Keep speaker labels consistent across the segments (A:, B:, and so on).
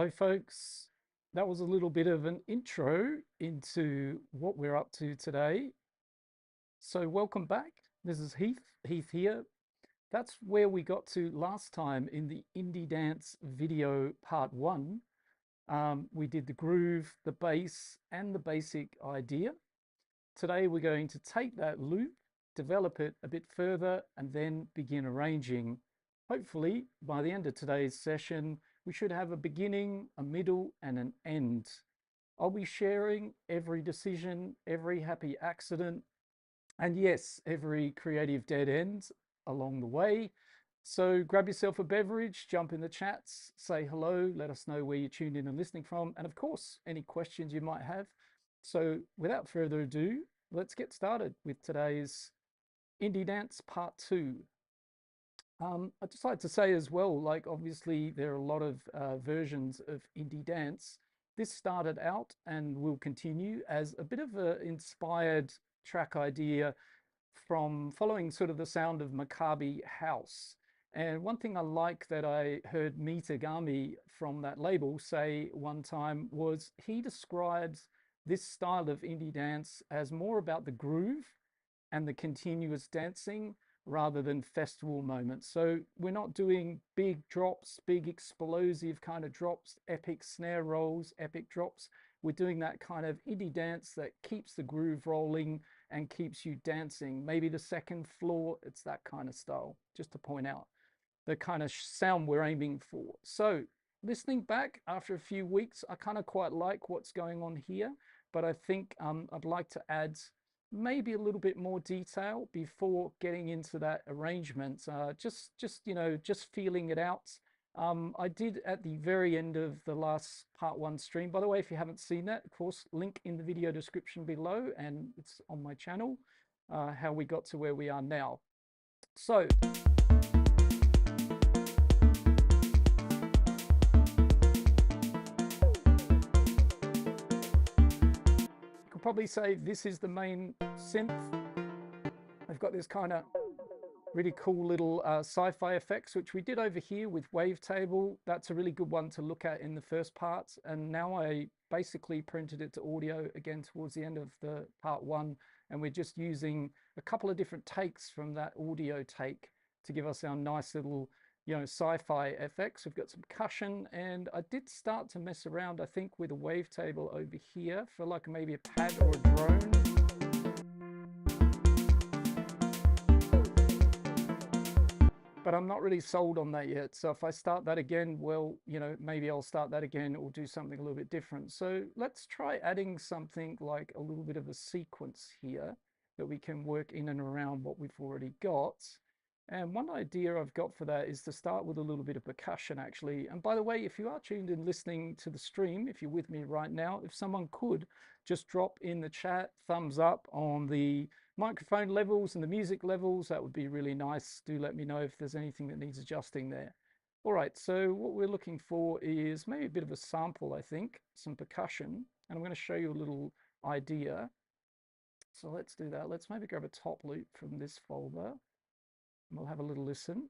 A: Hello, folks. That was a little bit of an intro into what we're up to today. So welcome back. This is Heath here. That's where we got to last time in the indie dance video part one. We did the groove, the bass, and the basic idea. Today we're going to take that loop, develop it a bit further, and then begin arranging. Hopefully, by the end of today's session, we should have a beginning, a middle, and an end. I'll be sharing every decision, every happy accident, and yes, every creative dead end along the way. So grab yourself a beverage, jump in the chats, say hello, let us know where you're tuned in and listening from, and of course, any questions you might have. So without further ado, let's get started with today's Indie Dance Part 2. I'd just like to say as well, like obviously there are a lot of versions of indie dance. This started out and will continue as a bit of an inspired track idea from following sort of the sound of Maccabi house. And one thing I like that I heard Mitagami from that label say one time was he describes this style of indie dance as more about the groove and the continuous dancing rather than festival moments. So we're not doing big drops, big explosive kind of drops, epic snare rolls, epic drops. We're doing that kind of indie dance that keeps the groove rolling and keeps you dancing. Maybe the second floor, it's that kind of style, just to point out the kind of sound we're aiming for. So listening back after a few weeks, I kind of quite like what's going on here, but I think I'd like to add maybe a little bit more detail before getting into that arrangement. Just feeling it out. I did at the very end of the last part one stream. By the way, if you haven't seen that, of course, link in the video description below, and it's on my channel, how we got to where we are now. So probably say this is the main synth. I've got this kind of really cool little sci-fi effects, which we did over here with Wavetable. That's a really good one to look at in the first part. And now I basically printed it to audio again towards the end of the part one. And we're just using a couple of different takes from that audio take to give us our nice little sci-fi effects. We've got some percussion, and I did start to mess around, I think, with a wavetable over here for like maybe a pad or a drone. But I'm not really sold on that yet. So if I start that again, well, maybe I'll start that again or do something a little bit different. So let's try adding something like a little bit of a sequence here that we can work in and around what we've already got. And one idea I've got for that is to start with a little bit of percussion, actually. And by the way, if you are tuned in listening to the stream, if you're with me right now, if someone could just drop in the chat thumbs up on the microphone levels and the music levels, that would be really nice. Do let me know if there's anything that needs adjusting there. All right, so what we're looking for is maybe a bit of a sample, I think, some percussion. And I'm going to show you a little idea. So let's do that. Let's maybe grab a top loop from this folder. We'll have a little listen,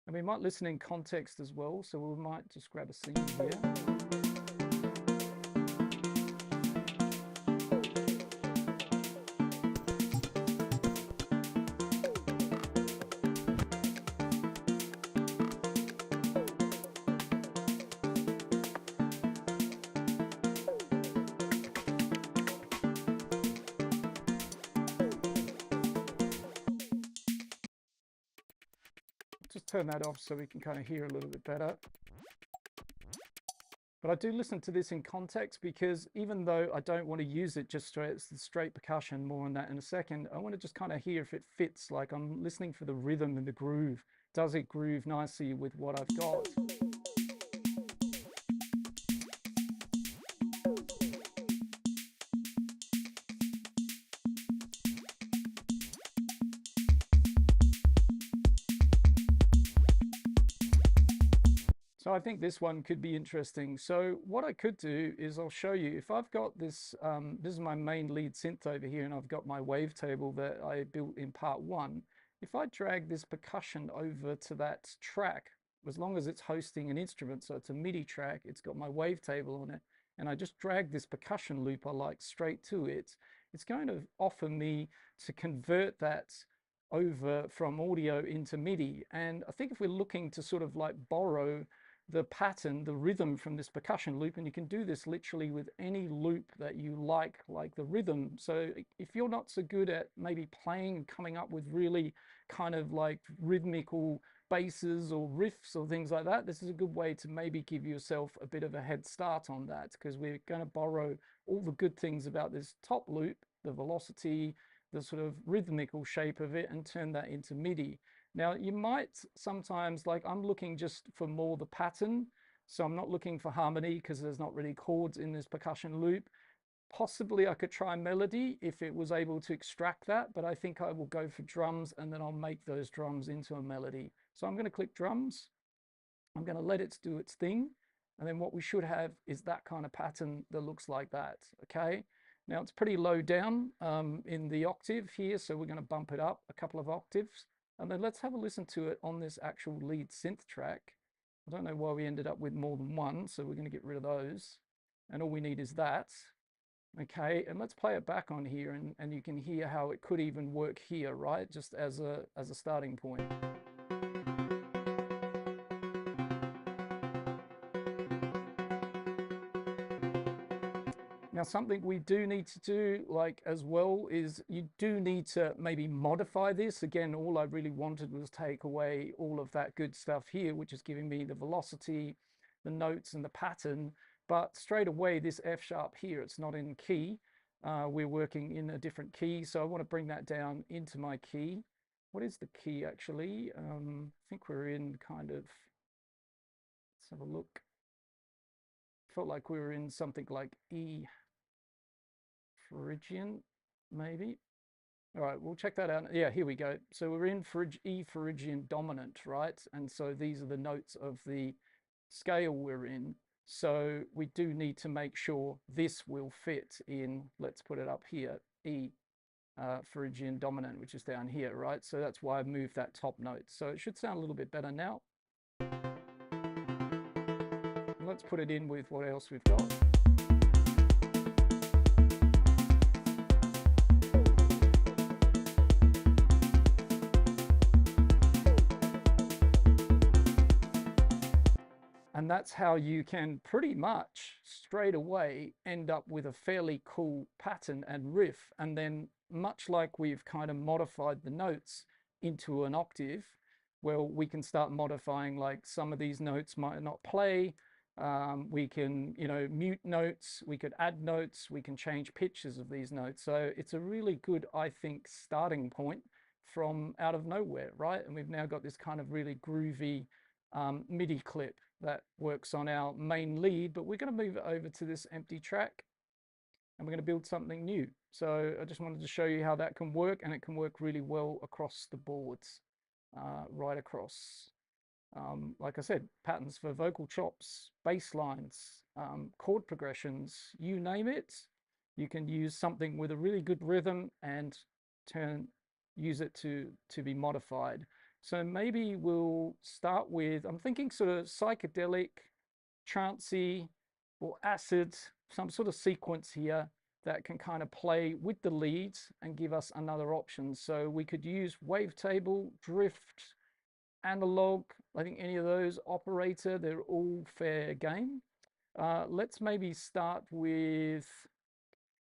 A: and we might listen in context as well, so we might just grab a scene here. Just turn that off so we can kind of hear a little bit better. But I do listen to this in context, because even though I don't want to use it just straight percussion, more on that in a second, I want to just kind of hear if it fits. Like I'm listening for the rhythm and the groove. Does it groove nicely with what I've got? So I think this one could be interesting. So what I could do is I'll show you, if I've got this, this is my main lead synth over here, and I've got my wavetable that I built in part one. If I drag this percussion over to that track, as long as it's hosting an instrument, so it's a MIDI track, it's got my wavetable on it, and I just drag this percussion loop I like straight to it, it's going to offer me to convert that over from audio into MIDI. And I think if we're looking to sort of like borrow the pattern, the rhythm from this percussion loop, and you can do this literally with any loop that you like the rhythm. So if you're not so good at maybe playing and coming up with really kind of like rhythmical basses or riffs or things like that, this is a good way to maybe give yourself a bit of a head start on that, because we're going to borrow all the good things about this top loop, the velocity, the sort of rhythmical shape of it, and turn that into MIDI. Now, you might sometimes, like I'm looking just for more the pattern, so I'm not looking for harmony because there's not really chords in this percussion loop. Possibly I could try melody if it was able to extract that, but I think I will go for drums, and then I'll make those drums into a melody. So I'm going to click drums. I'm going to let it do its thing. And then what we should have is that kind of pattern that looks like that. Okay. Now it's pretty low down in the octave here, so we're going to bump it up a couple of octaves. And then let's have a listen to it on this actual lead synth track. I don't know why we ended up with more than one, so we're going to get rid of those. And all we need is that. Okay, and let's play it back on here, and you can hear how it could even work here, right? Just as a starting point. Now, something we do need to do, like as well, is you do need to maybe modify this. Again, all I really wanted was take away all of that good stuff here, which is giving me the velocity, the notes, and the pattern. But straight away, this F sharp here, it's not in key. We're working in a different key, so I want to bring that down into my key. What is the key, actually? I think we're in kind of, let's have a look. Felt like we were in something like E Phrygian, maybe. All right, we'll check that out. Yeah, here we go. So we're in E Phrygian dominant, right? And so these are the notes of the scale we're in. So we do need to make sure this will fit in, let's put it up here, E Phrygian dominant, which is down here, right? So that's why I've moved that top note. So it should sound a little bit better now. And let's put it in with what else we've got. And that's how you can pretty much straight away end up with a fairly cool pattern and riff. And then much like we've kind of modified the notes into an octave, well, we can start modifying, like some of these notes might not play. We can, mute notes, we could add notes, we can change pitches of these notes. So it's a really good, I think, starting point from out of nowhere, right? And we've now got this kind of really groovy MIDI clip that works on our main lead, but we're going to move it over to this empty track, and we're going to build something new. So I just wanted to show you how that can work, and it can work really well across the boards, right across. Like I said, patterns for vocal chops, bass lines, chord progressions, you name it. You can use something with a really good rhythm and use it to be modified. So maybe we'll start with, I'm thinking sort of psychedelic, trancey, or acid, some sort of sequence here that can kind of play with the leads and give us another option. So we could use wavetable, drift, analog, I think any of those, operator, they're all fair game. Let's maybe start with,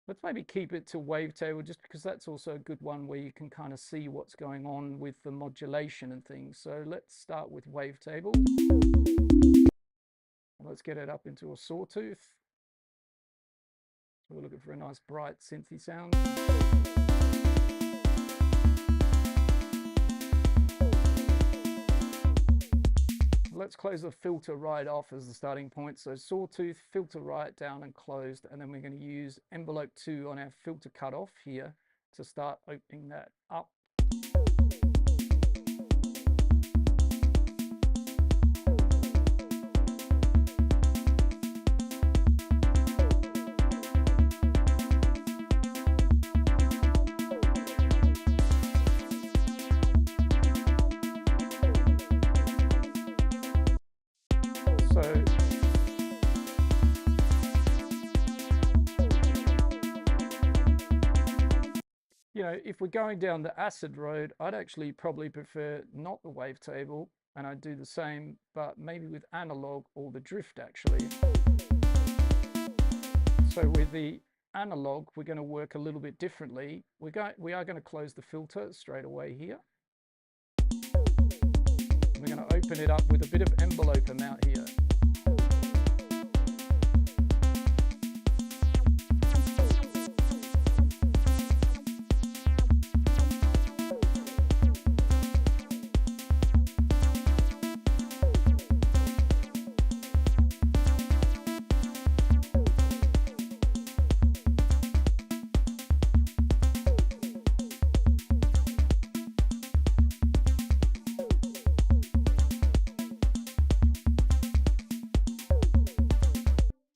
A: let's maybe keep it to wavetable, just because that's also a good one where you can kind of see what's going on with the modulation and things. So let's start with wavetable. Let's get it up into a sawtooth. We're looking for a nice bright synthy sound. Let's close the filter right off as the starting point. So sawtooth, filter right down and closed, and then we're going to use envelope 2 on our filter cutoff here to start opening that up. you know, if we're going down the acid road, I'd actually probably prefer not the wavetable, and I'd do the same, but maybe with analog or the drift actually. So with the analog, we're going to work a little bit differently. We are going to close the filter straight away here. We're going to open it up with a bit of envelope amount here.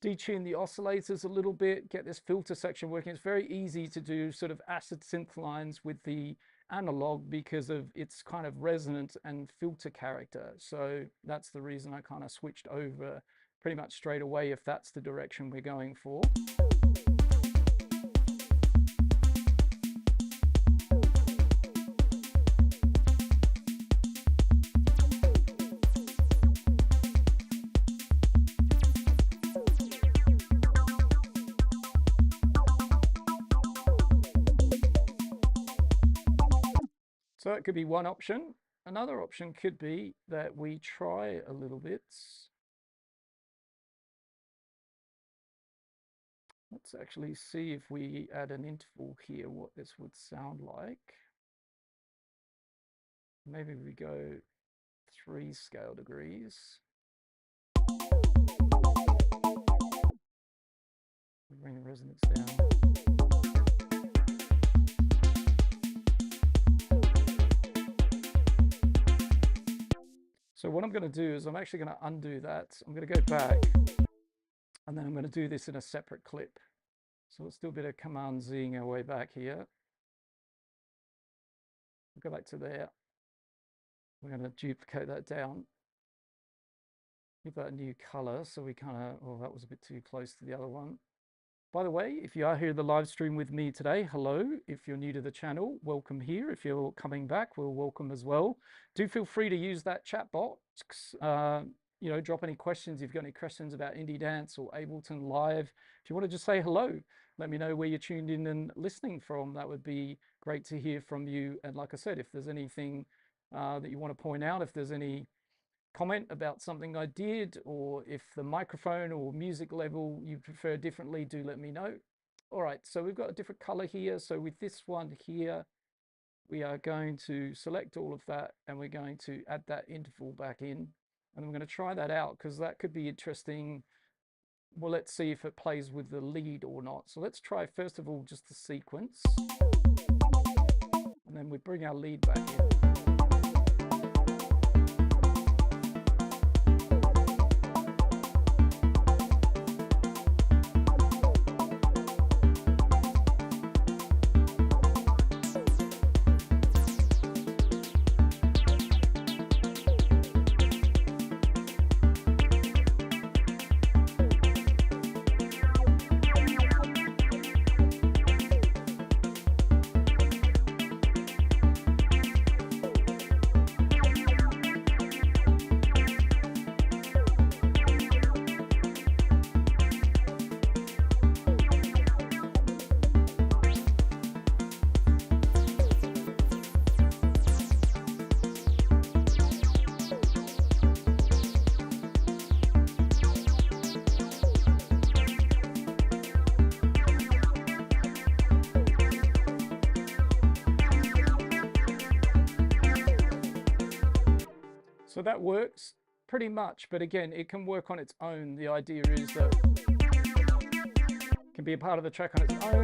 A: Detune the oscillators a little bit, get this filter section working. It's very easy to do sort of acid synth lines with the analog because of its kind of resonance and filter character. So that's the reason I kind of switched over pretty much straight away if that's the direction we're going for. So that could be one option. Another option could be that we try a little bit. Let's actually see if we add an interval here, what this would sound like. Maybe we go 3 scale degrees. Bring the resonance down. So what I'm going to do is I'm actually going to undo that. I'm going to go back and then I'm going to do this in a separate clip. So let's do a bit of Command Zing our way back here. We'll go back to there. We're going to duplicate that down. Give that a new color so we kind of, oh, that was a bit too close to the other one. By the way, if you are here in the live stream with me today, hello. If you're new to the channel, welcome here. If you're coming back, we'll welcome as well. Do feel free to use that chat box. You know, drop any questions. If you've got any questions about indie dance or Ableton Live, if you want to just say hello, let me know where you're tuned in and listening from. That would be great to hear from you. And like I said, if there's anything that you want to point out, if there's any comment about something I did, or if the microphone or music level you prefer differently, do let me know. All right, so we've got a different color here. So with this one here, we are going to select all of that and we're going to add that interval back in. And I'm going to try that out because that could be interesting. Well, let's see if it plays with the lead or not. So let's try first of all just the sequence. And then we bring our lead back in. So that works pretty much, but again, it can work on its own. The idea is that it can be a part of the track on its own.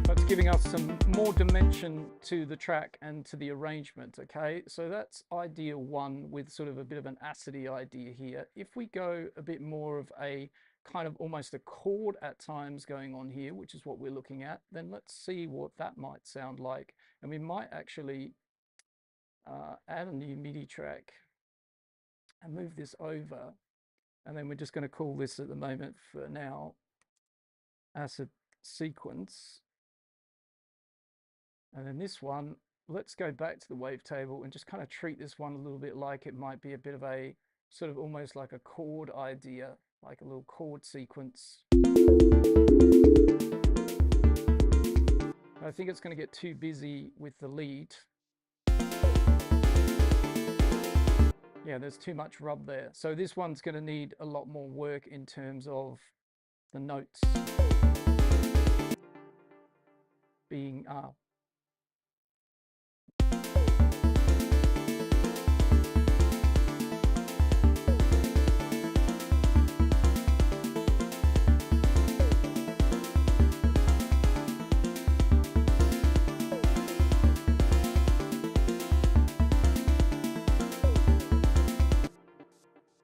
A: That's giving us some more dimension to the track and to the arrangement, okay? So that's idea one with sort of a bit of an acidy idea here. If we go a bit more of a kind of almost a chord at times going on here, which is what we're looking at, then let's see what that might sound like. And we might actually add a new MIDI track and move this over, and then we're just going to call this at the moment for now acid sequence. And then this one, let's go back to the wavetable and just kind of treat this one a little bit like it might be a bit of a sort of almost like a chord idea, like a little chord sequence. I think it's going to get too busy with the lead. Yeah, there's too much rub there. So this one's going to need a lot more work in terms of the notes being up.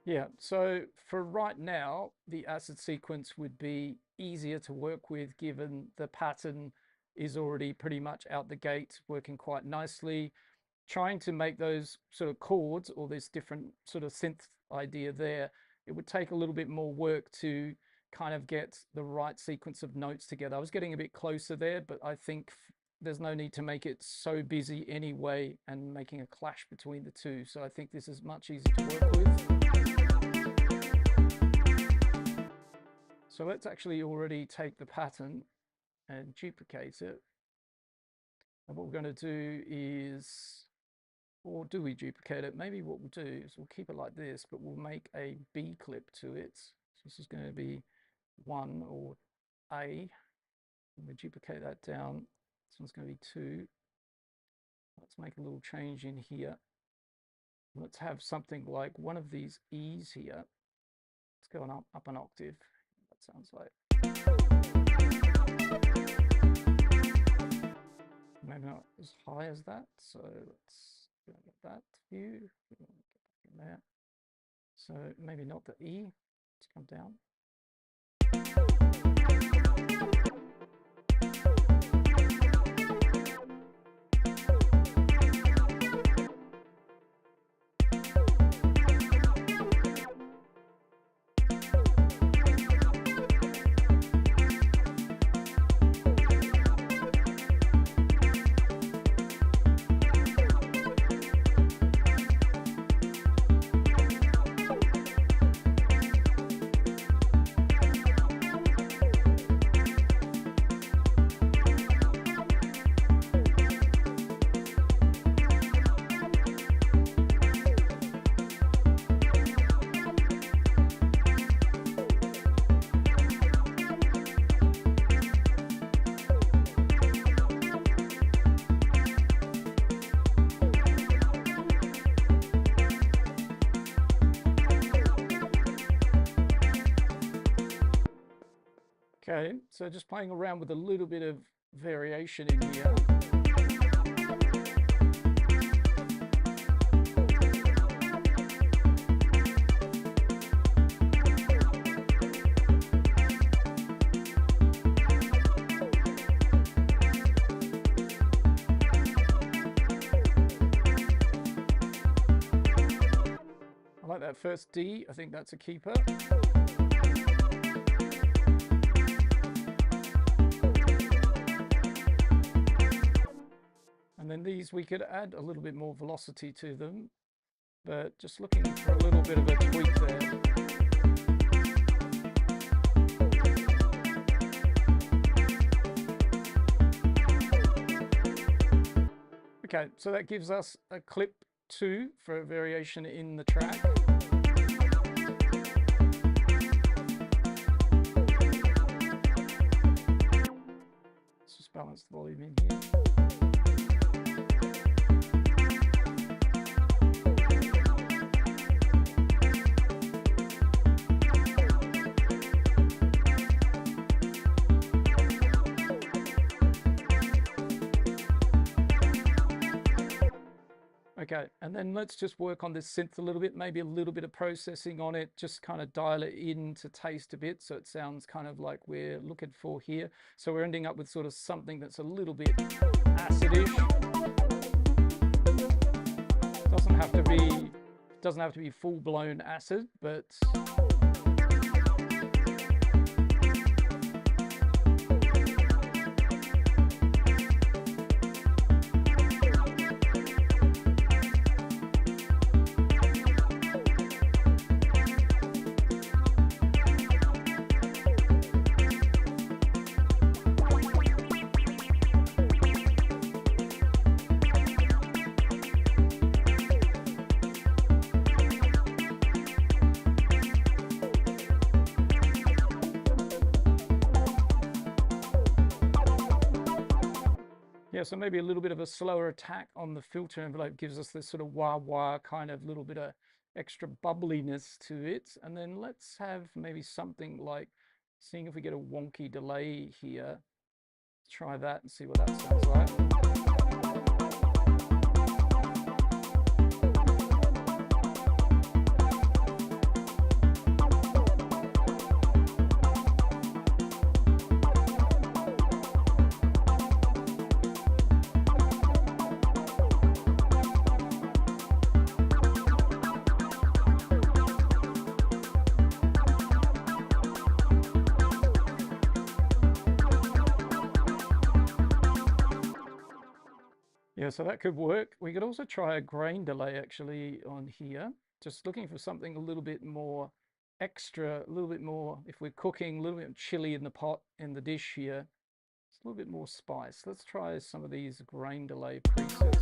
A: Yeah, so for right now, the acid sequence would be easier to work with given the pattern is already pretty much out the gate, working quite nicely. Trying to make those sort of chords or this different sort of synth idea there, it would take a little bit more work to kind of get the right sequence of notes together. I was getting a bit closer there, but I think there's no need to make it so busy anyway and making a clash between the two. So I think this is much easier to work with. So let's actually already take the pattern and duplicate it. And what we're going to do is, or do we duplicate it? Maybe what we'll do is we'll keep it like this, but we'll make a B clip to it. So this is going to be 1 or A. And we duplicate that down. This one's going to be 2. Let's make a little change in here. Let's have something like one of these E's here. Let's go up an octave. That sounds like. Maybe not as high as that. So let's get that view. Get back in there. So maybe not the E. Let's come down. Okay, so just playing around with a little bit of variation in here. I like that first D, I think that's a keeper. And then these, we could add a little bit more velocity to them, but just looking for a little bit of a tweak there. Okay, so that gives us a clip 2 for a variation in the track. Let's just balance the volume in here. Okay, and then let's just work on this synth a little bit, maybe a little bit of processing on it, just kind of dial it in to taste a bit so it sounds kind of like we're looking for here. So we're ending up with sort of something that's a little bit acidish. Doesn't have to be full-blown acid, but Yeah, so maybe a little bit of a slower attack on the filter envelope gives us this sort of wah-wah kind of little bit of extra bubbliness to it. And then let's have maybe something like, seeing if we get a wonky delay here. Try that and see what that sounds like. Yeah, so that could work. We could also try a grain delay actually on here. Just looking for something a little bit more extra, a little bit more, if we're cooking, a little bit chili in the pot, in the dish here. It's a little bit more spice. Let's try some of these grain delay presets.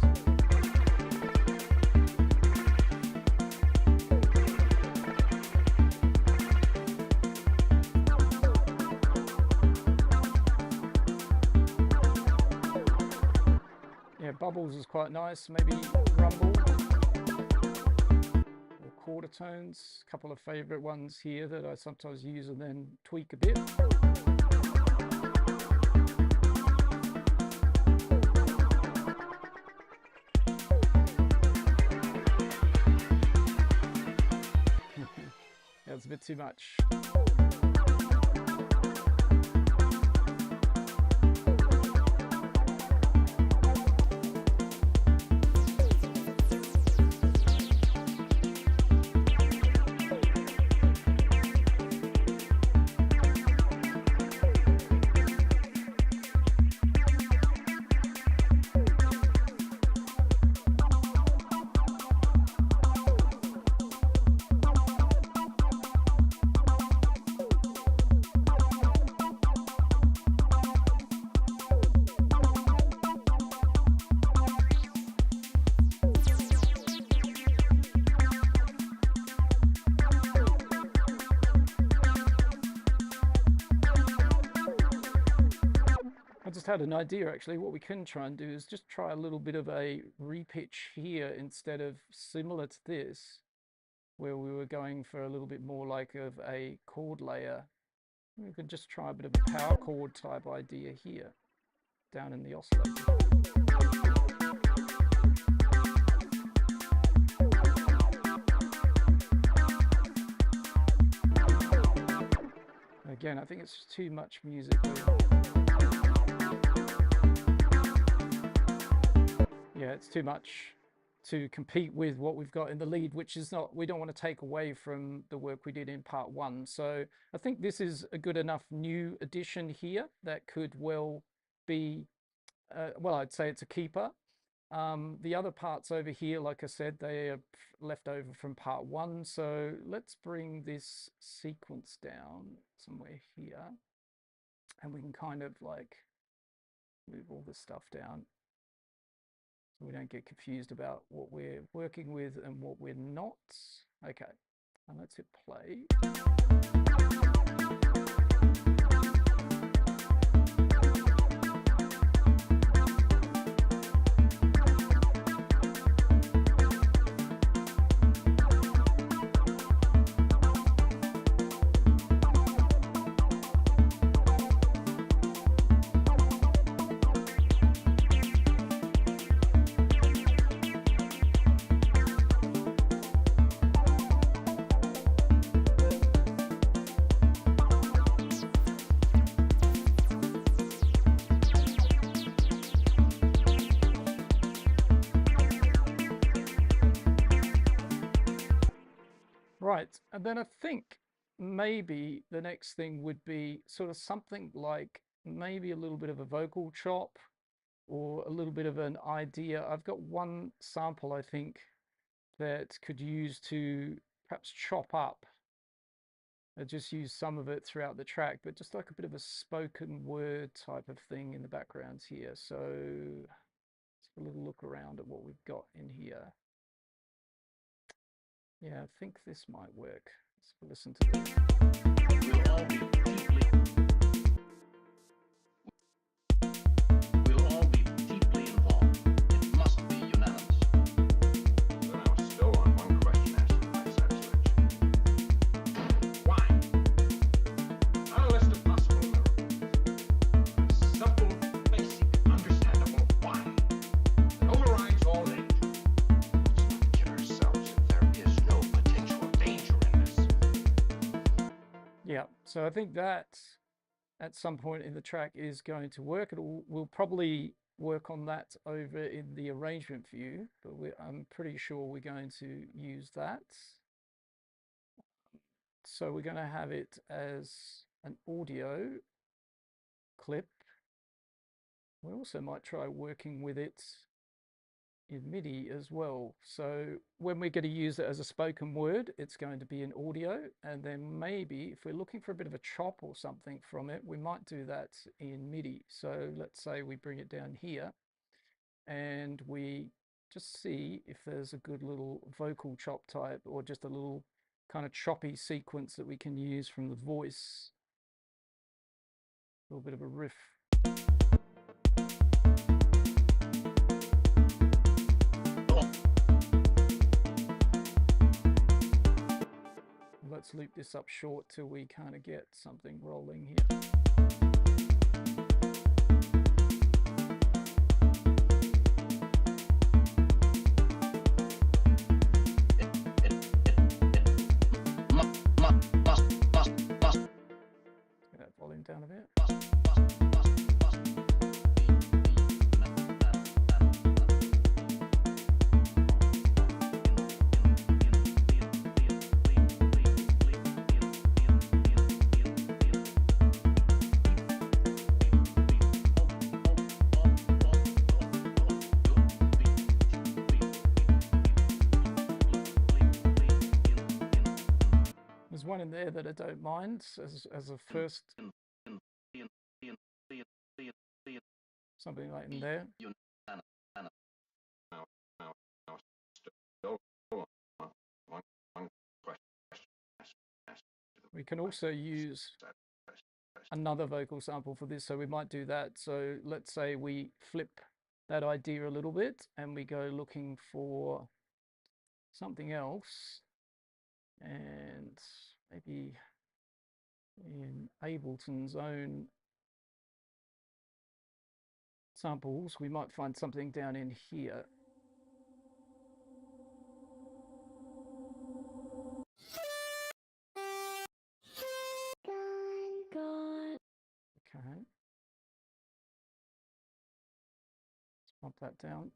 A: Yeah, bubbles is quite nice. Maybe rumble or quarter tones. A couple of favorite ones here that I sometimes use and then tweak a bit. That's a bit too much. I just had an idea actually. What we can try and do is just try a little bit of a repitch here instead of similar to this, where we were going for a little bit more like of a chord layer. We could just try a bit of a power chord type idea here, down in the oscillator. Again, I think it's too much music. Yeah, it's too much to compete with what we've got in the lead, which is not, we don't want to take away from the work we did in part one. So I think this is a good enough new addition here that could well be, well, I'd say it's a keeper. The other parts over here, like I said, they are left over from part one. So let's bring this sequence down somewhere here, and we can kind of like move all this stuff down, so we don't get confused about what we're working with and what we're not. Okay, and let's hit play. Right, and then I think maybe the next thing would be sort of something like maybe a little bit of a vocal chop or a little bit of an idea. I've got one sample I think that could use to perhaps chop up. I just use some of it throughout the track, but just like a bit of a spoken word type of thing in the background here. So let's have a little look around at what we've got in here. Yeah, I think this might work. Let's listen to this.
B: We'll all be deeply
A: So I think that at some point in the track is going to work. We'll probably work on that over in the arrangement view, but I'm pretty sure we're going to use that. So we're going to have it as an audio clip. We also might try working with it in MIDI as well. So when we're going to use it as a spoken word, it's going to be in audio. And then maybe if we're looking for a bit of a chop or something from it, we might do that in MIDI. So let's say we bring it down here and we just see if there's a good little vocal chop type or just a little kind of choppy sequence that we can use from the voice. A little bit of a riff. Let's loop this up short till we kind of get something rolling here. Get that volume down a bit. There's one in there that I don't mind as a first, something like in there. We can also use another vocal sample for this, so we might do that. So let's say we flip that idea a little bit and we go looking for something else, and maybe in Ableton's own samples we might find something down in here. Okay, let's pump that down.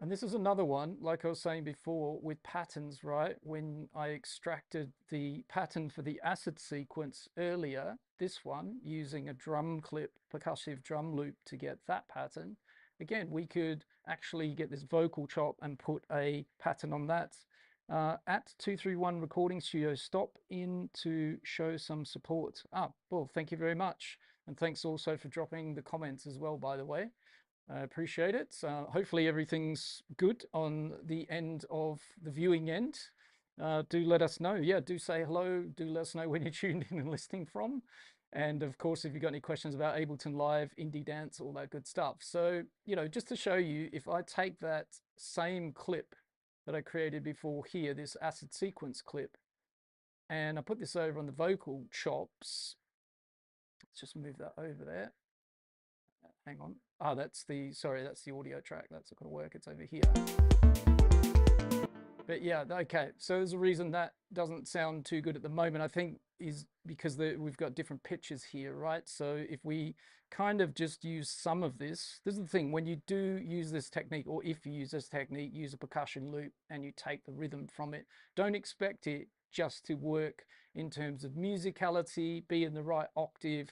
A: And this is another one, like I was saying before, with patterns, right? When I extracted the pattern for the acid sequence earlier, this one, using a drum clip, percussive drum loop to get that pattern, again, we could actually get this vocal chop and put a pattern on that. At 231 Recording Studio, stop in to show some support. Well, thank you very much. And thanks also for dropping the comments as well, by the way. I appreciate it. Hopefully everything's good on the end of the viewing end. Do let us know. Yeah, do say hello. Do let us know when you're tuned in and listening from. And of course, if you've got any questions about Ableton Live, indie dance, all that good stuff. So, you know, just to show you, if I take that same clip that I created before here, this acid sequence clip, and I put this over on the vocal chops, let's just move that over there. Hang on. That's the audio track. That's not going to work. It's over here. But yeah, okay. So there's a reason that doesn't sound too good at the moment, I think, is because we've got different pitches here, right? So if we kind of just use some of this is the thing, when you do use this technique, or if you use this technique, use a percussion loop and you take the rhythm from it, don't expect it just to work in terms of musicality, be in the right octave.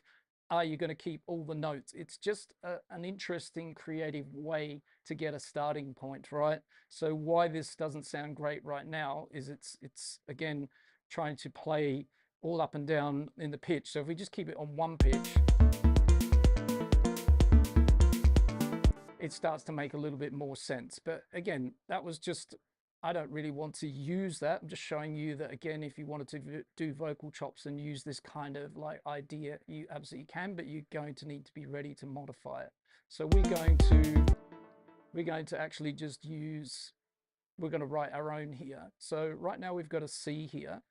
A: Are you going to keep all the notes? It's just an interesting creative way to get a starting point, right? So why this doesn't sound great right now is it's again trying to play all up and down in the pitch. So if we just keep it on one pitch, it starts to make a little bit more sense. But again, that was just, I don't really want to use that. I'm just showing you that, again, if you wanted to do vocal chops and use this kind of like idea, you absolutely can, but you're going to need to be ready to modify it. So we're going to actually just we're going to write our own here. So right now we've got a C here.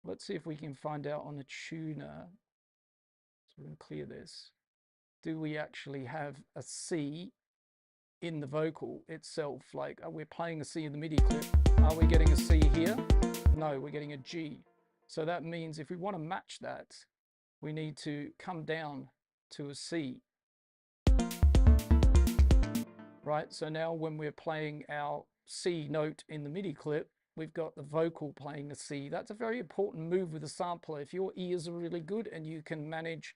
A: Let's see if we can find out on a tuner. So we're going to clear this. Do we actually have a C in the vocal itself? Like, we're playing a C in the MIDI clip. Are we getting a C here? No, we're getting a G. So that means if we want to match that, we need to come down to a C. Right, so now when we're playing our C note in the MIDI clip, we've got the vocal playing a C. That's a very important move with a sampler. If your ears are really good and you can manage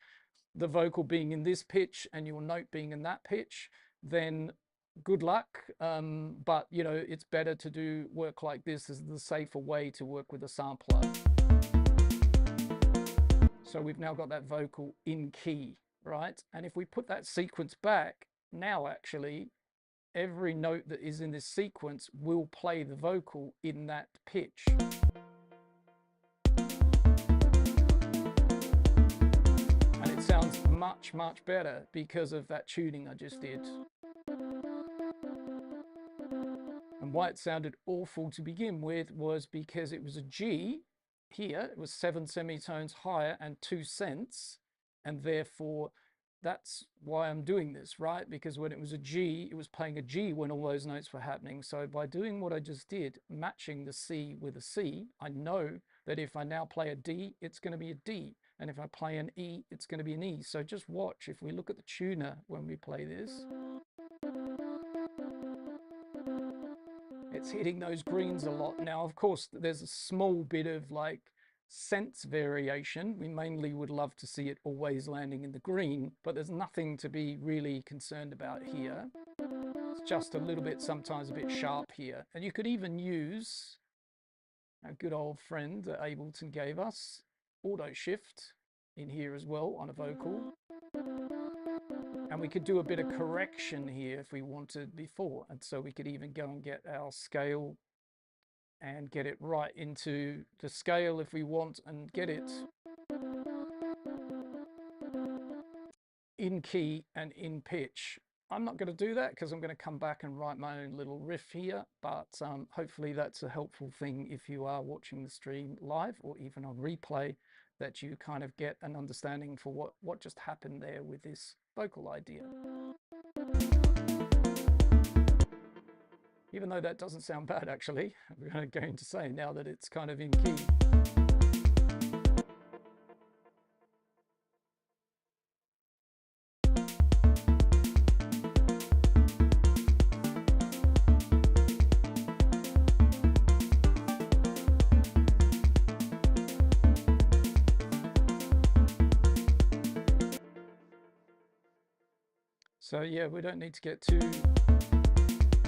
A: the vocal being in this pitch and your note being in that pitch, then good luck. But you know, it's better to do work like this as the safer way to work with a sampler. So we've now got that vocal in key, right? And if we put that sequence back, now actually every note that is in this sequence will play the vocal in that pitch. And it sounds much, much better because of that tuning I just did. And why it sounded awful to begin with was because it was a G here, it was 7 semitones higher and 2 cents, and therefore that's why I'm doing this, right? Because when it was a G, it was playing a G when all those notes were happening. So by doing what I just did, matching the C with a C, I know that if I now play a D, it's going to be a D. And if I play an E, it's going to be an E. So just watch, if we look at the tuner when we play this, it's hitting those greens a lot. Now, of course, there's a small bit of like sense variation. We mainly would love to see it always landing in the green, but there's nothing to be really concerned about here. It's just a little bit, sometimes a bit sharp here. And you could even use our good old friend that Ableton gave us, auto shift in here as well on a vocal. And we could do a bit of correction here if we wanted before. And so we could even go and get our scale and get it right into the scale if we want, and get it in key and in pitch. I'm not going to do that because I'm going to come back and write my own little riff here, but hopefully that's a helpful thing if you are watching the stream live or even on replay, that you kind of get an understanding for what just happened there with this vocal idea. Even though that doesn't sound bad, actually, we're going to say now that it's kind of in key. So yeah, we don't need to get too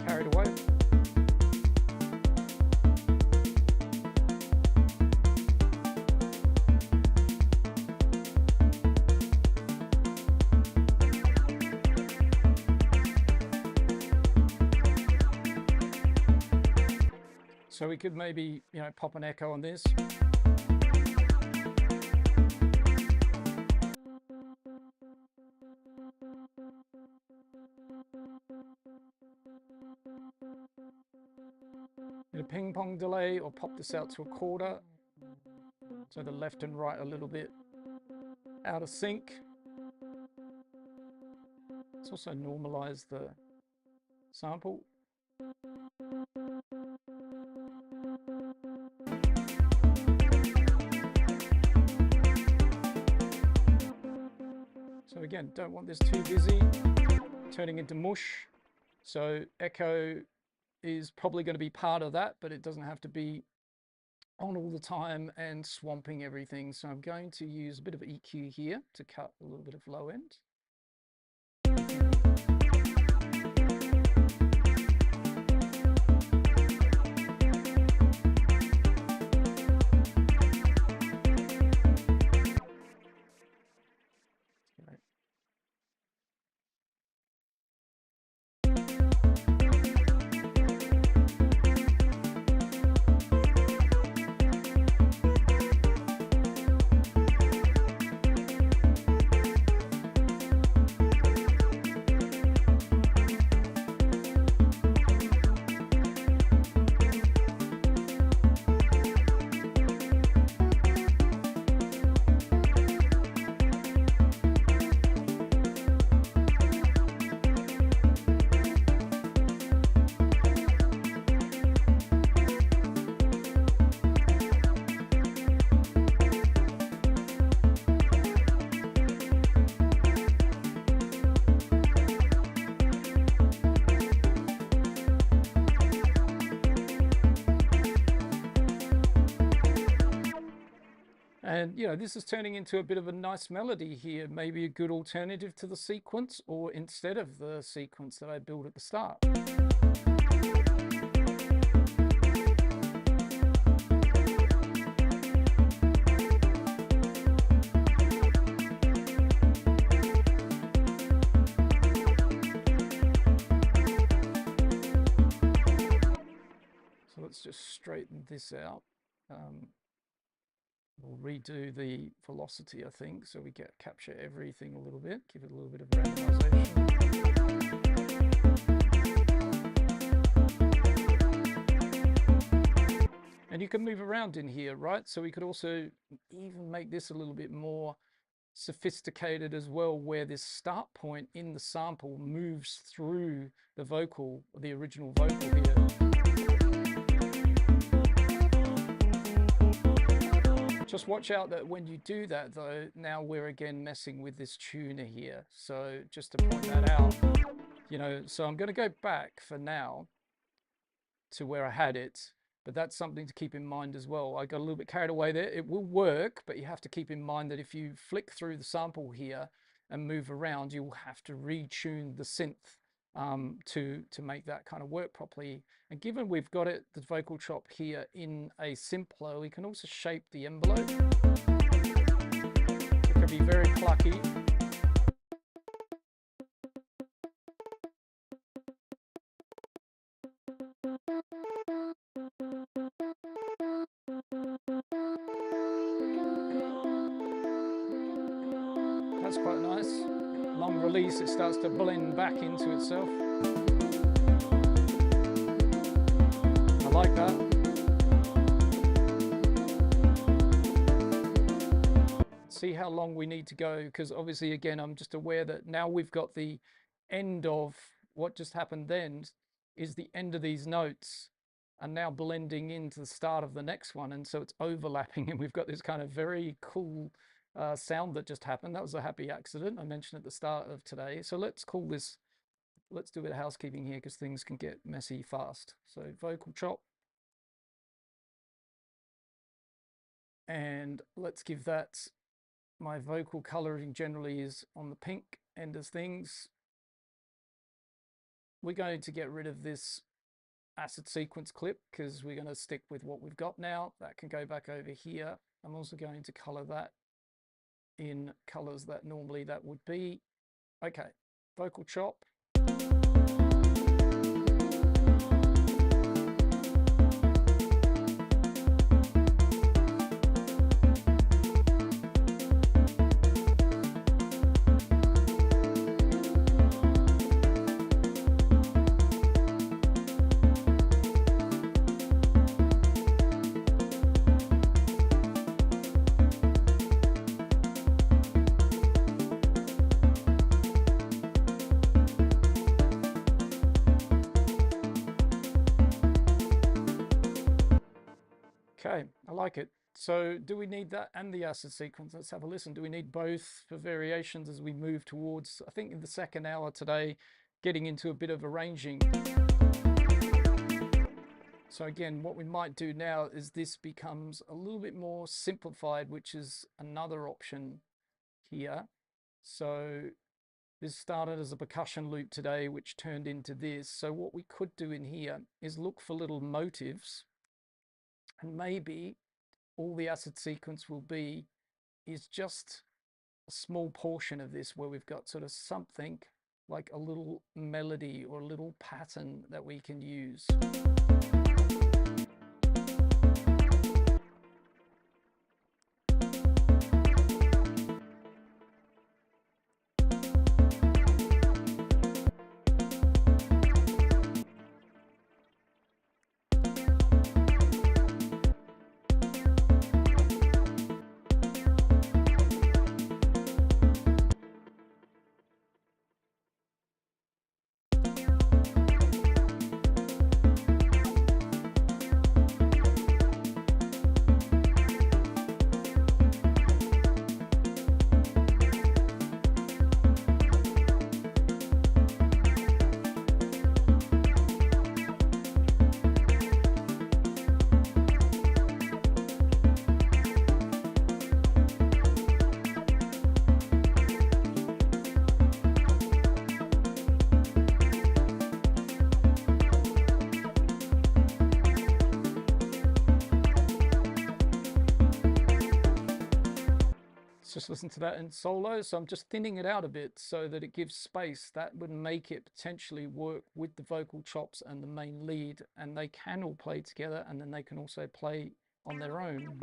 A: carried away. So we could maybe, you know, pop an echo on this. A ping pong delay, or pop this out to a quarter, so the left and right a little bit out of sync. Let's also normalize the sample. So again, don't want this too busy, turning into mush. So echo is probably going to be part of that, but it doesn't have to be on all the time and swamping everything. So I'm going to use a bit of EQ here to cut a little bit of low end. And, you know, this is turning into a bit of a nice melody here, maybe a good alternative to the sequence or instead of the sequence that I built at the start. So let's just straighten this out. We'll redo the velocity, I think, so we capture everything a little bit, give it a little bit of randomization. And you can move around in here, right? So we could also even make this a little bit more sophisticated as well, where this start point in the sample moves through the vocal, the original vocal here. Just watch out that when you do that though, now we're again messing with this tuner here. So just to point that out, you know, so I'm going to go back for now to where I had it, but that's something to keep in mind as well. I got a little bit carried away there. It will work, but you have to keep in mind that if you flick through the sample here and move around, you'll have to retune the synth to make that kind of work properly. And given we've got it, the vocal chop here in a simpler, we can also shape the envelope. It can be very plucky. That's quite nice. Long release, it starts to blend back into itself. I like that. See how long we need to go, because obviously again I'm just aware that now we've got the end of what just happened then is the end of these notes and now blending into the start of the next one, and so it's overlapping and we've got this kind of very cool sound that just happened. That was a happy accident I mentioned at the start of today. So let's call this, let's do a bit of housekeeping here because things can get messy fast. So vocal chop, and let's give that, my vocal coloring generally is on the pink end of things. We're going to get rid of this acid sequence clip because we're going to stick with what we've got now. That can go back over here. I'm also going to color that in colors that normally that would be. Okay, vocal chop. Okay, I like it. So do we need that and the acid sequence? Let's have a listen. Do we need both for variations as we move towards, I think in the second hour today, getting into a bit of arranging. So again, what we might do now is this becomes a little bit more simplified, which is another option here. So this started as a percussion loop today, which turned into this. So what we could do in here is look for little motives. And maybe all the acid sequence will be is just a small portion of this where we've got sort of something like a little melody or a little pattern that we can use. just listened to that in solo, so I'm just thinning it out a bit so that it gives space. That would make it potentially work with the vocal chops and the main lead, and they can all play together, and then they can also play on their own.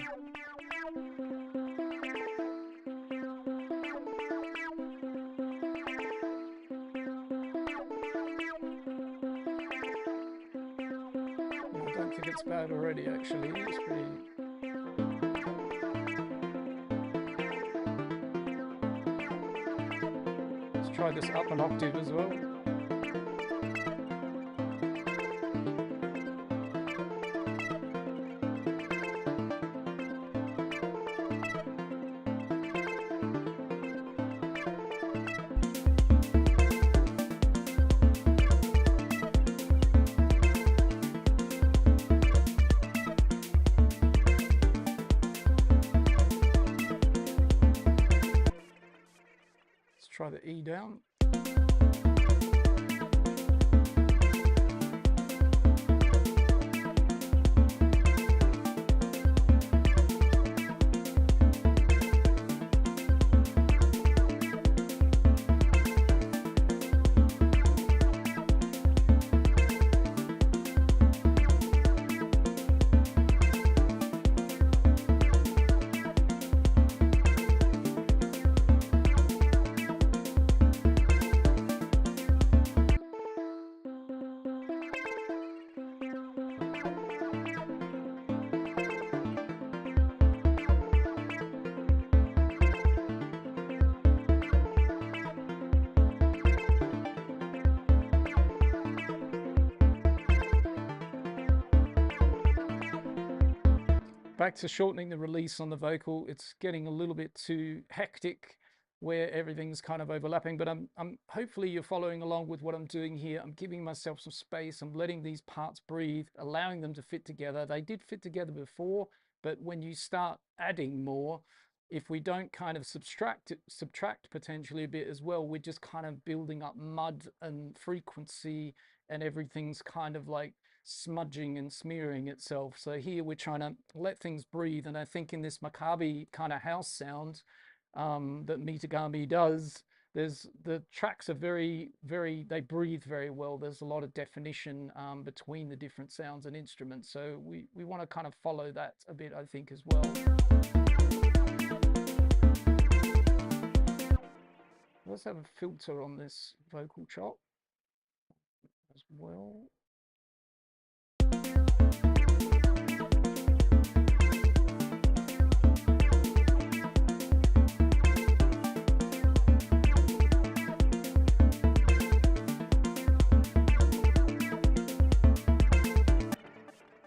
A: I don't think it's bad already, actually. It's pretty... Let's try this up an octave as well. Try the E down. Back to shortening the release on the vocal. It's getting a little bit too hectic where everything's kind of overlapping, but I'm hopefully you're following along with what I'm doing here. I'm giving myself some space. I'm letting these parts breathe, allowing them to fit together. They did fit together before, but when you start adding more, if we don't kind of subtract potentially a bit as well, we're just kind of building up mud and frequency, and everything's kind of like smudging and smearing itself. So here we're trying to let things breathe, and I think in this Maccabi kind of house sound that Mitagami does, the tracks are very, they breathe very well. There's a lot of definition between the different sounds and instruments, so we want to kind of follow that a bit, I think, as well. Let's have a filter on this vocal chop as well.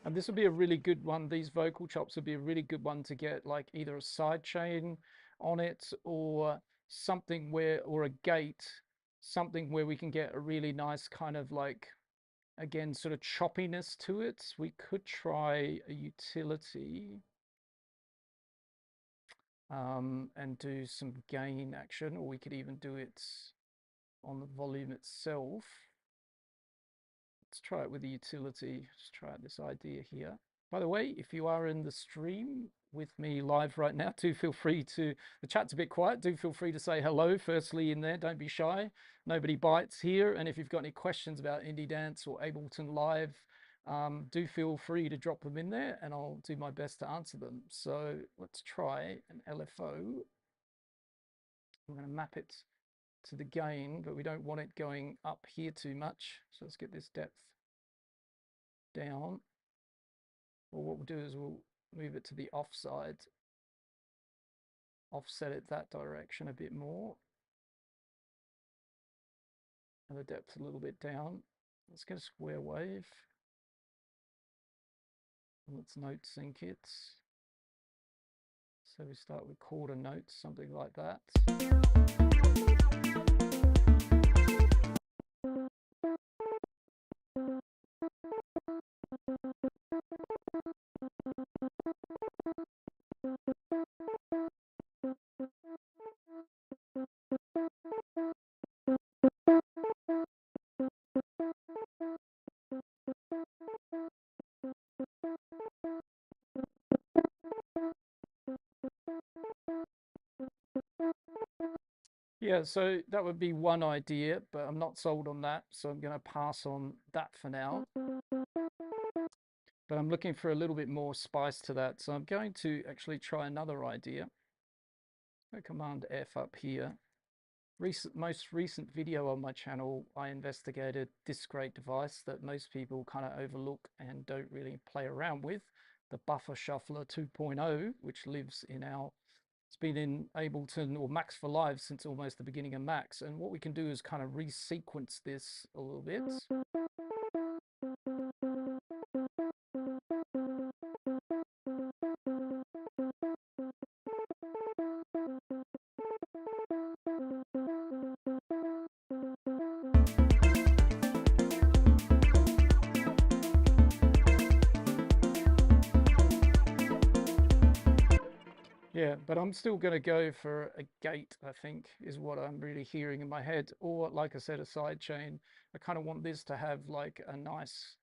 A: And this would be a really good one. These vocal chops would be a really good one to get like either a side chain on it or something where, or a gate, something where we can get a really nice kind of like, again, sort of choppiness to it. We could try a utility and do some gain action, or we could even do it on the volume itself. Let's try it with the utility. Just try out this idea here. By the way, if you are in the stream with me live right now, do feel free to, the chat's a bit quiet, do feel free to say hello firstly in there. Don't be shy. Nobody bites here. And if you've got any questions about indie dance or Ableton Live, do feel free to drop them in there and I'll do my best to answer them. So let's try an LFO. I'm going to map it to the gain, but we don't want it going up here too much. So let's get this depth down. Well, what we'll do is we'll move it to the offside, offset it that direction a bit more, and the depth a little bit down. Let's get a square wave. Let's note sync it. So we start with quarter notes, something like that. Yeah, so that would be one idea, but I'm not sold on that, so I'm going to pass on that for now. But I'm looking for a little bit more spice to that, so I'm going to actually try another idea. Command F up here. Most recent video on my channel, I investigated this great device that most people kind of overlook and don't really play around with, the Buffer Shuffler 2.0, which lives in our, it's been in Ableton or Max for Live since almost the beginning of Max. And what we can do is kind of resequence this a little bit. Yeah, but I'm still going to go for a gate, I think, is what I'm really hearing in my head. Or, like I said, a side chain. I kind of want this to have like a nice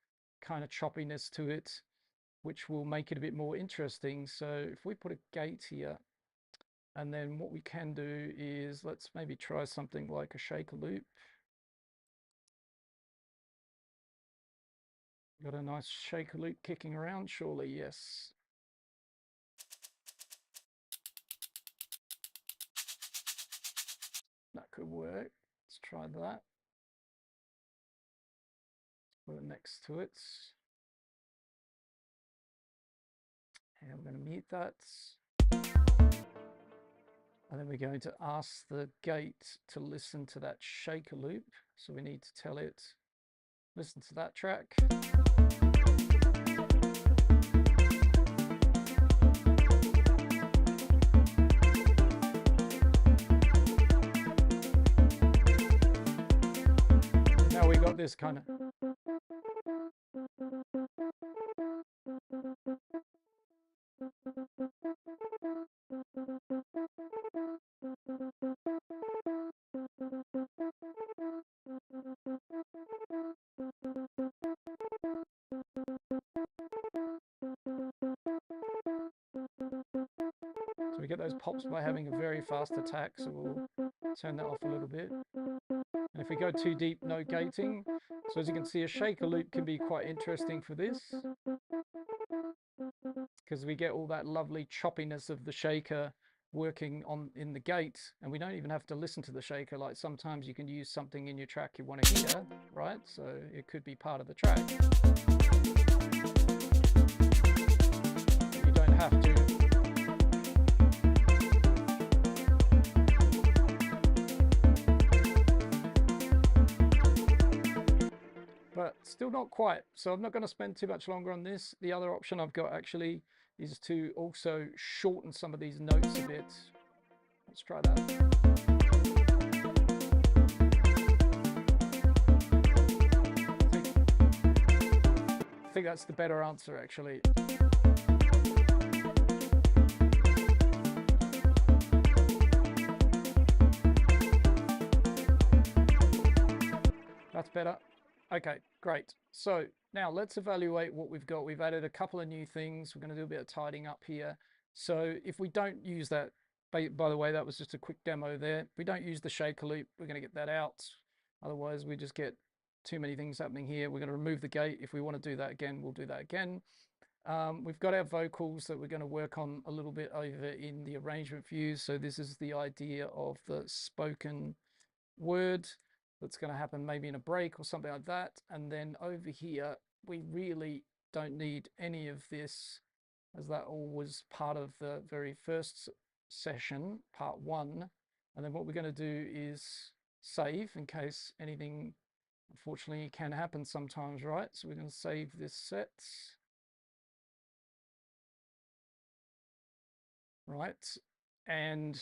A: kind of choppiness to it, which will make it a bit more interesting. So if we put a gate here, and then what we can do is let's maybe try something like a shaker loop. Got a nice shaker loop kicking around, surely, yes. That could work. Let's try that. Put it next to it. And I'm going to mute that. And then we're going to ask the gate to listen to that shaker loop. So we need to tell it, listen to that track. Now we got this kind of. So we get those pops by having a very fast attack, so we'll turn that off a little bit. And if we go too deep, no gating. So as you can see, a shaker loop can be quite interesting for this, because we get all that lovely choppiness of the shaker working on in the gate, and we don't even have to listen to the shaker. Like sometimes you can use something in your track you want to hear, right? So it could be part of the track. You don't have to. But still not quite. So I'm not going to spend too much longer on this. The other option I've got actually is to also shorten some of these notes a bit. Let's try that. I think that's the better answer, actually. That's better. Okay, great. So now let's evaluate what we've got. We've added a couple of new things. We're going to do a bit of tidying up here. So if we don't use that, by the way, that was just a quick demo there. If we don't use the shaker loop, we're going to get that out. Otherwise, we just get too many things happening here. We're going to remove the gate. If we want to do that again, we'll do that again. We've got our vocals that we're going to work on a little bit over in the arrangement views. So this is the idea of the spoken word that's going to happen maybe in a break or something like that. And then over here, we really don't need any of this, as that all was part of the very first session, part 1. And then what we're going to do is save in case anything, unfortunately, can happen sometimes, right? So we're going to save this set. Right. And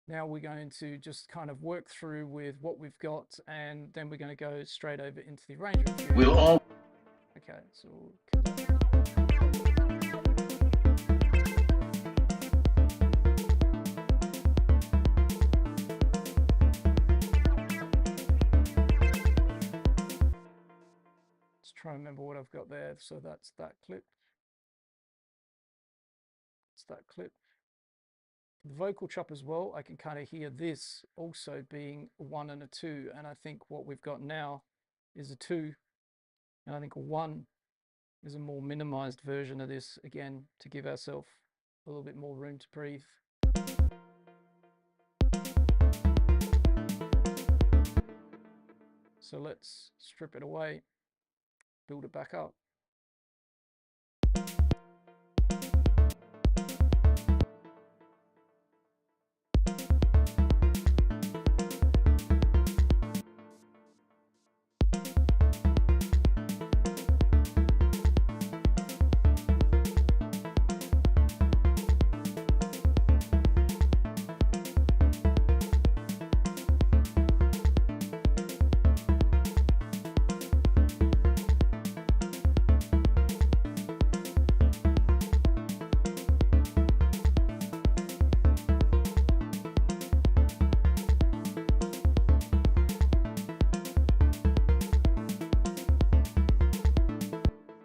A: now we're going to just kind of work through with what we've got, and then we're going to go straight over into the arrangement view.
B: We'll all.
A: Okay, so let's try and remember what I've got there. So that's that clip. It's that clip. The vocal chop as well, I can kind of hear this also being a 1 and a 2, and I think what we've got now is a 2, and I think a 1 is a more minimized version of this, again, to give ourselves a little bit more room to breathe. So let's strip it away, build it back up.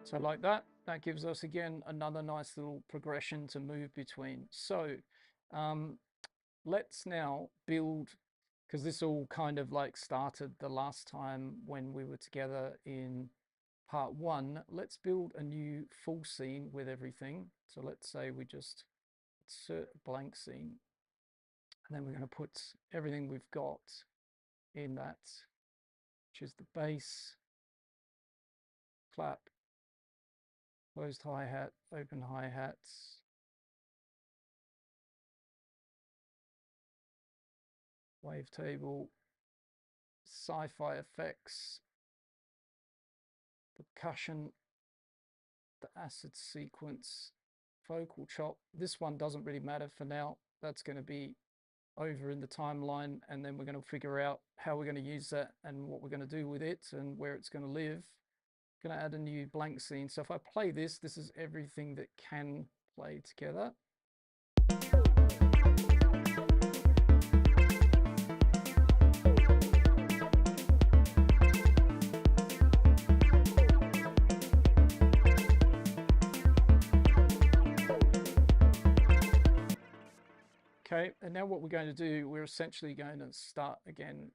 A: So like that gives us again another nice little progression to move between. So let's now build, because this all kind of like started the last time when we were together in part 1. Let's build a new full scene with everything. So let's say we just insert a blank scene, and then we're going to put everything we've got in that, which is the bass, clap, closed hi-hat, open hi-hats, wavetable, sci-fi effects, the percussion, the acid sequence, vocal chop. This one doesn't really matter for now. That's going to be over in the timeline, and then we're going to figure out how we're going to use that and what we're going to do with it and where it's going to live. Going to add a new blank scene. So if I play this, this is everything that can play together. Okay, and now what we're going to do, we're essentially going to start again.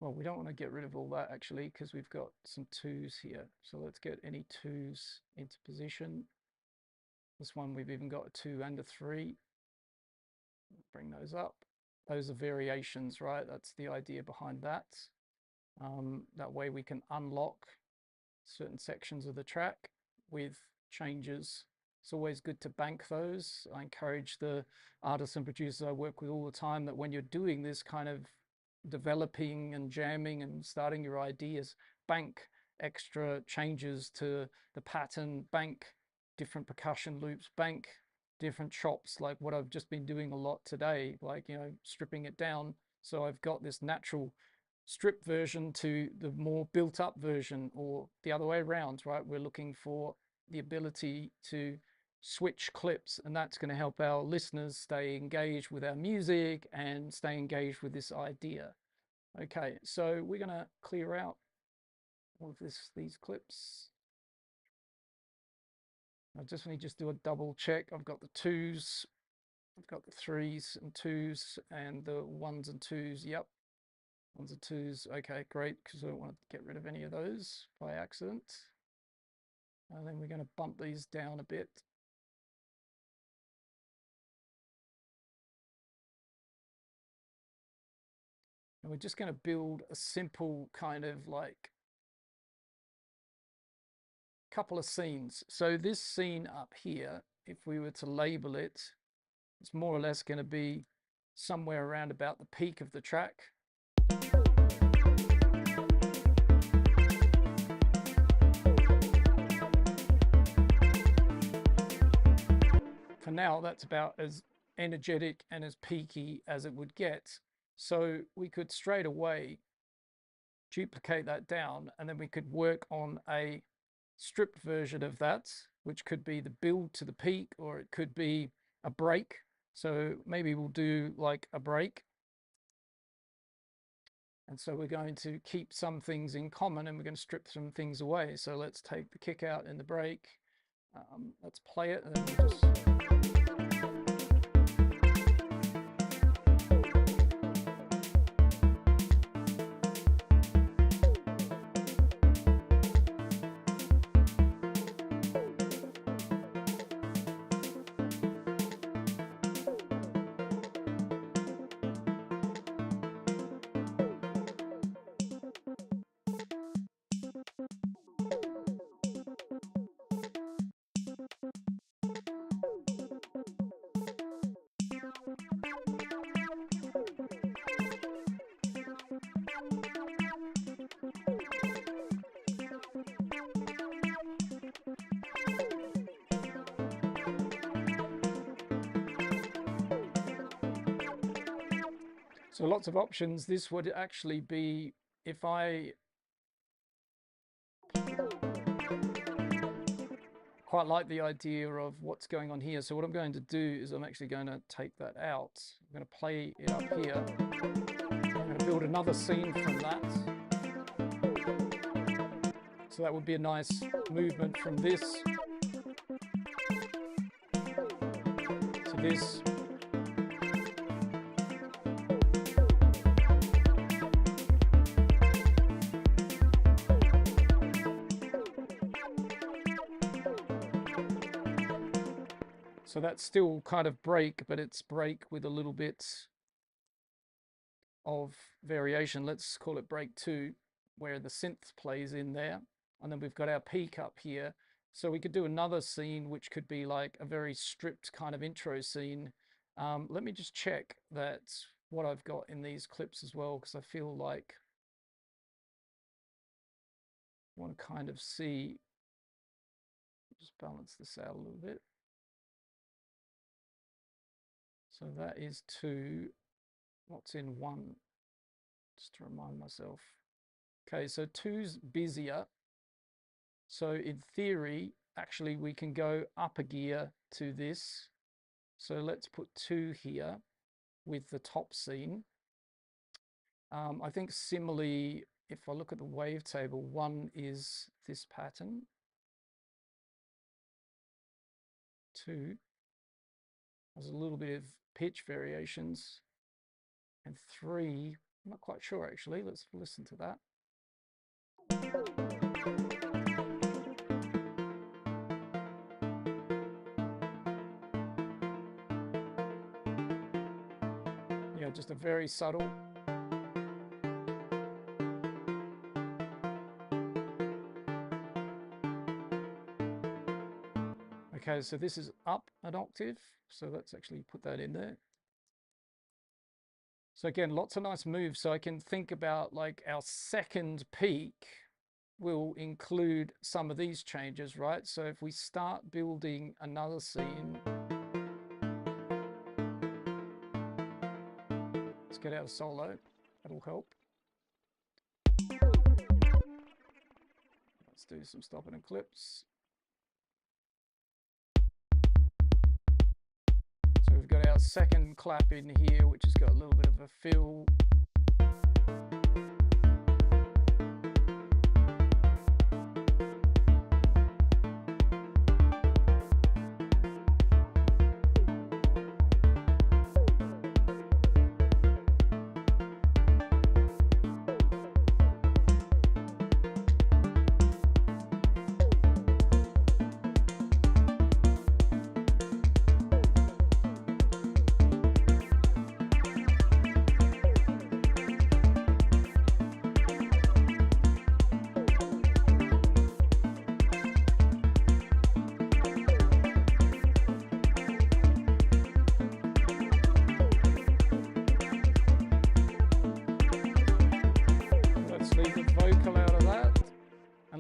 A: Well, we don't want to get rid of all that actually, because we've got some 2s here. So let's get any 2s into position. This one, we've even got a 2 and a 3. Bring those up. Those are variations, right? That's the idea behind that. That way we can unlock certain sections of the track with changes. It's always good to bank those. I encourage the artists and producers I work with all the time that when you're doing this kind of developing and jamming and starting your ideas, bank extra changes to the pattern, bank different percussion loops, bank different chops, like what I've just been doing a lot today, like, you know, stripping it down. So I've got this natural strip version to the more built up version, or the other way around, right? We're looking for the ability to switch clips, and that's going to help our listeners stay engaged with our music and stay engaged with this idea. Okay, so we're going to clear out all of these clips. I just need to just do a double check. I've got the 2s, I've got the 3s and 2s, and the 1s and 2s. Yep, 1s and 2s. Okay, great, because I don't want to get rid of any of those by accident. And then we're going to bump these down a bit. And we're just going to build a simple kind of like couple of scenes. So this scene up here, if we were to label it, it's more or less going to be somewhere around about the peak of the track. For now, that's about as energetic and as peaky as it would get. So we could straight away duplicate that down, and then we could work on a stripped version of that, which could be the build to the peak, or it could be a break. So maybe we'll do like a break. And so we're going to keep some things in common and we're going to strip some things away. So let's take the kick out in the break. Let's play it, and then we'll just... So lots of options. This would actually be, if I quite like the idea of what's going on here. So what I'm going to do is I'm actually going to take that out. I'm going to play it up here. I'm going to build another scene from that. So that would be a nice movement from this to this. So that's still kind of break, but it's break with a little bit of variation. Let's call it break 2, where the synth plays in there. And then we've got our peak up here. So we could do another scene, which could be like a very stripped kind of intro scene. Let me just check that what I've got in these clips as well, because I feel like I want to kind of see, just balance this out a little bit. So that is 2. What's in 1? Just to remind myself. Okay, so 2's busier. So in theory, actually we can go up a gear to this. So let's put 2 here with the top scene. I think similarly, if I look at the wavetable, 1 is this pattern. 2 has a little bit of pitch variations. And 3, I'm not quite sure actually. Let's listen to that. Yeah, just a very subtle. Okay, so this is up an octave. So let's actually put that in there. So again, lots of nice moves. So I can think about like our second peak will include some of these changes, right? So if we start building another scene, let's get out a solo, that'll help. Let's do some stopping and clips. So we've got our second clap in here, which has got a little bit of a fill.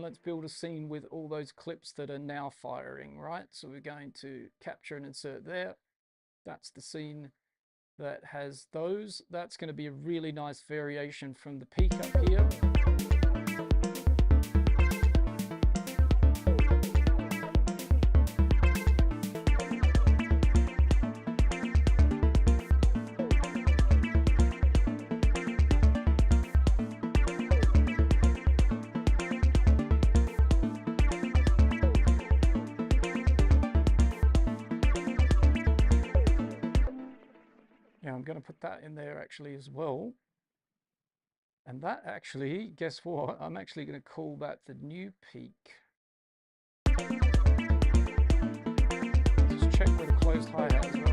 A: Let's build a scene with all those clips that are now firing, right? So we're going to capture and insert there. That's the scene that has those. That's going to be a really nice variation from the peak up here. I'm going to put that in there actually as well. And that actually, guess what? I'm actually going to call that the new peak. Just check with a closed hi-hat as well.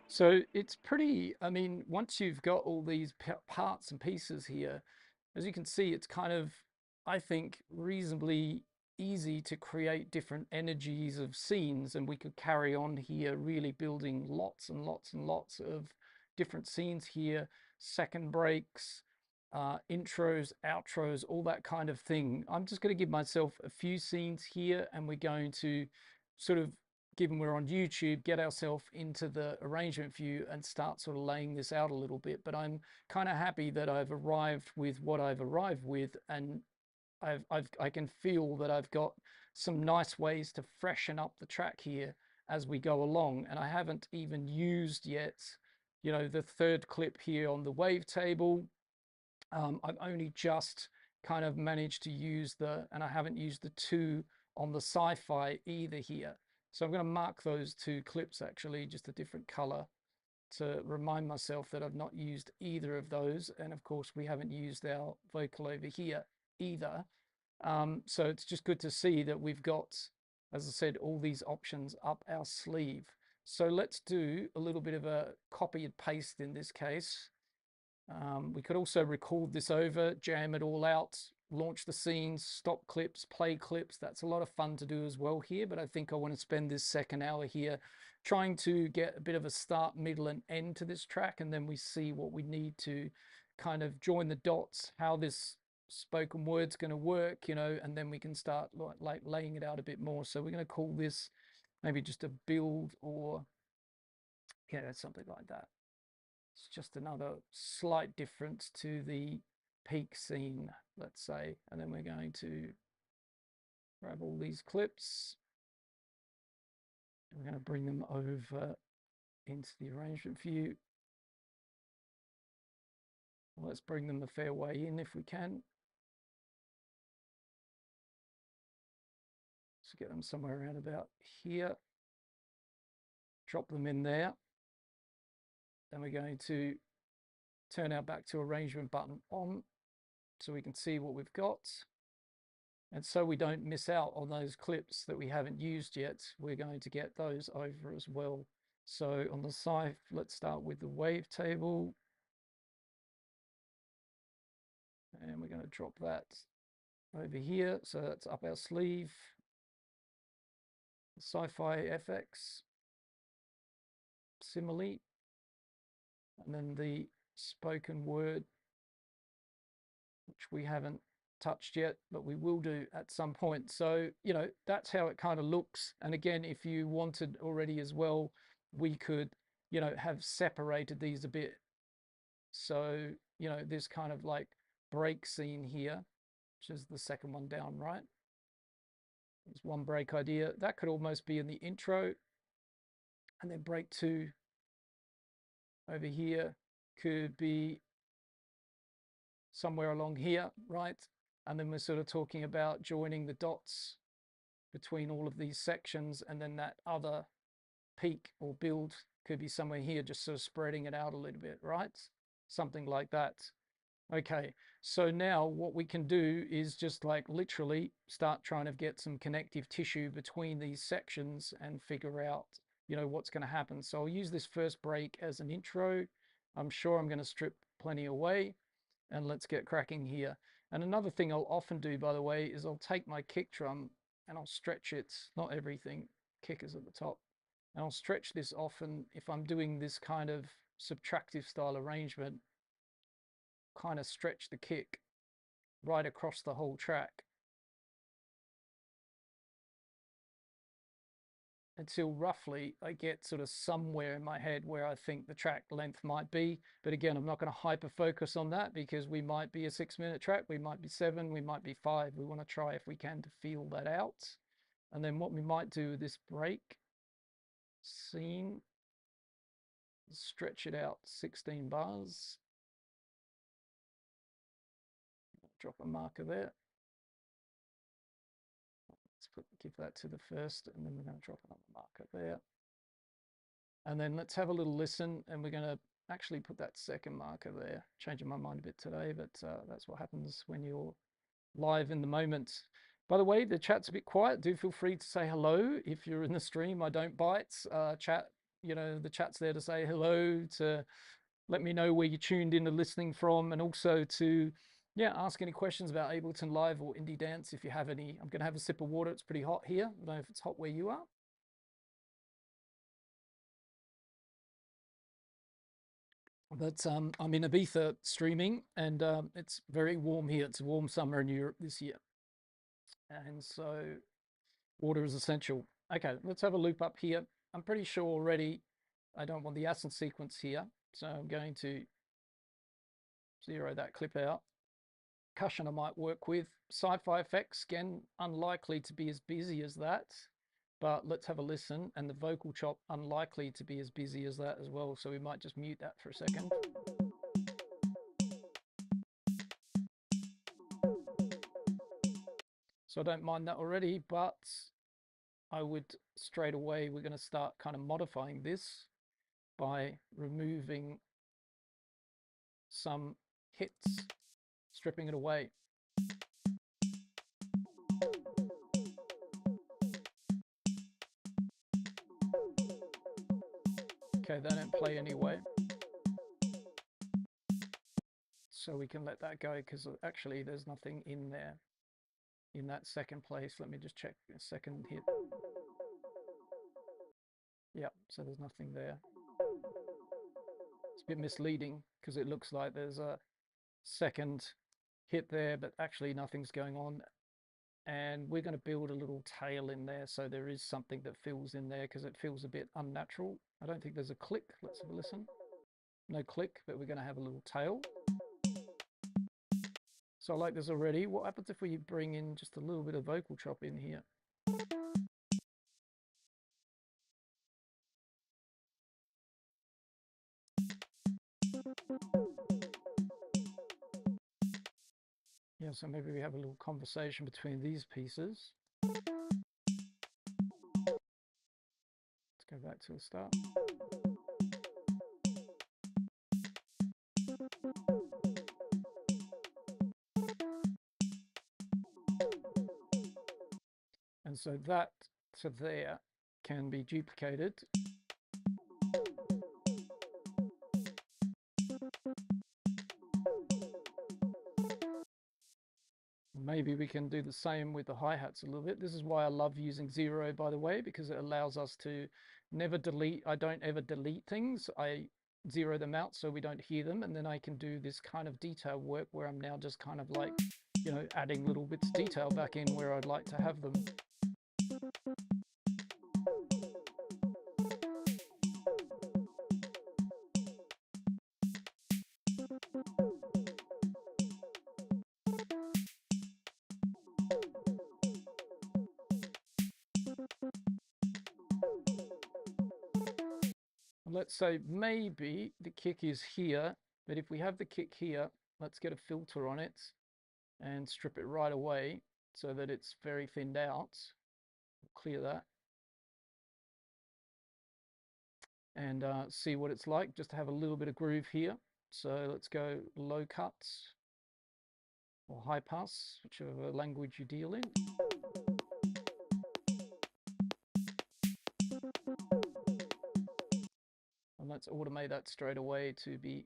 A: So it's pretty, I mean, once you've got all these parts and pieces here, as you can see, it's kind of, I think, reasonably easy to create different energies of scenes, and we could carry on here really building lots and lots and lots of different scenes here, second breaks, intros, outros, all that kind of thing. I'm just going to give myself a few scenes here, and we're going to sort of, given we're on YouTube, get ourselves into the arrangement view and start sort of laying this out a little bit. But I'm kind of happy that I've arrived with what I've arrived with, and I can feel that I've got some nice ways to freshen up the track here as we go along. And I haven't even used yet, you know, the third clip here on the wavetable. I've only just kind of managed to use and I haven't used the two on the sci-fi either here. So I'm going to mark those two clips actually, just a different color, to remind myself that I've not used either of those. And of course, we haven't used our vocal over here either. So it's just good to see that we've got, as I said, all these options up our sleeve. So let's do a little bit of a copy and paste in this case. We could also record this over, jam it all out, launch the scenes, stop clips, play clips. That's a lot of fun to do as well here, but I think I want to spend this second hour here trying to get a bit of a start, middle, and end to this track, and then we see what we need to kind of join the dots, how this spoken word's going to work, you know, and then we can start like laying it out a bit more. So we're going to call this maybe just a build, or yeah, something like that. It's just another slight difference to the peak scene, let's say. And then we're going to grab all these clips. We're going to bring them over into the arrangement view. Let's bring them a fair way in if we can. So get them somewhere around about here. Drop them in there. Then we're going to turn our back to arrangement button on so we can see what we've got. And so we don't miss out on those clips that we haven't used yet, we're going to get those over as well. So on the side, let's start with the wavetable. And we're going to drop that over here. So that's up our sleeve. Sci-fi FX, similarly. And then the spoken word, which we haven't touched yet, but we will do at some point. So, you know, that's how it kind of looks. And again, if you wanted already as well, we could, you know, have separated these a bit. So, you know, this kind of like break scene here, which is the second one down, right? There's one break idea. That could almost be in the intro. And then break two over here could be somewhere along here, right? And then we're sort of talking about joining the dots between all of these sections, and then that other peak or build could be somewhere here, just sort of spreading it out a little bit, right? Something like that. Okay, so now what we can do is just like literally start trying to get some connective tissue between these sections and figure out, you know, what's going to happen. So I'll use this first break as an intro. I'm sure I'm going to strip plenty away, and let's get cracking here. And another thing I'll often do, by the way, is I'll take my kick drum and I'll stretch it, not everything, kick is at the top, and I'll stretch this often if I'm doing this kind of subtractive style arrangement, kind of stretch the kick right across the whole track until roughly I get sort of somewhere in my head where I think the track length might be. But again, I'm not going to hyper focus on that, because we might be a 6-minute track, we might be 7, we might be 5. We want to try, if we can, to feel that out. And then what we might do with this break scene, stretch it out 16 bars. Drop a marker there. Let's give that to the first, and then we're going to drop another marker there. And then let's have a little listen, and we're going to actually put that second marker there. Changing my mind a bit today, but that's what happens when you're live in the moment. By the way, the chat's a bit quiet. Do feel free to say hello if you're in the stream. I don't bite. Chat, you know, the chat's there to say hello, to let me know where you tuned in to listening from, and also to Yeah, ask any questions about Ableton Live or Indie Dance if you have any. I'm going to have a sip of water. It's pretty hot here. I don't know if it's hot where you are. But I'm in Ibiza streaming, and it's very warm here. It's a warm summer in Europe this year. And so water is essential. Okay, let's have a loop up here. I'm pretty sure already I don't want the acid sequence here. So I'm going to zero that clip out. Percussion I might work with. Sci-fi effects, again, unlikely to be as busy as that. But let's have a listen. And the vocal chop, unlikely to be as busy as that as well. So we might just mute that for a second. So I don't mind that already, but I would straight away, we're going to start kind of modifying this by removing some hits, stripping it away. Okay, they don't play anyway. So we can let that go because actually there's nothing in there in that second place. Let me just check a second hit. Yeah, so there's nothing there. It's a bit misleading because it looks like there's a second hit there, but actually nothing's going on. And we're going to build a little tail in there so there is something that fills in there because it feels a bit unnatural. I don't think there's a click. Let's have a listen. No click, but we're going to have a little tail. So I like this already. What happens if we bring in just a little bit of vocal chop in here? Yeah, so maybe we have a little conversation between these pieces. Let's go back to the start. And so that to there can be duplicated. Maybe we can do the same with the hi-hats a little bit. This is why I love using zero, by the way, because it allows us to never delete. I don't ever delete things. I zero them out so we don't hear them. And then I can do this kind of detail work where I'm now just kind of like, you know, adding little bits of detail back in where I'd like to have them. Let's say maybe the kick is here, but if we have the kick here, let's get a filter on it and strip it right away so that it's very thinned out. Clear that and see what it's like, just to have a little bit of groove here. So let's go low cuts or high pass, whichever language you deal in. And let's automate that straight away to be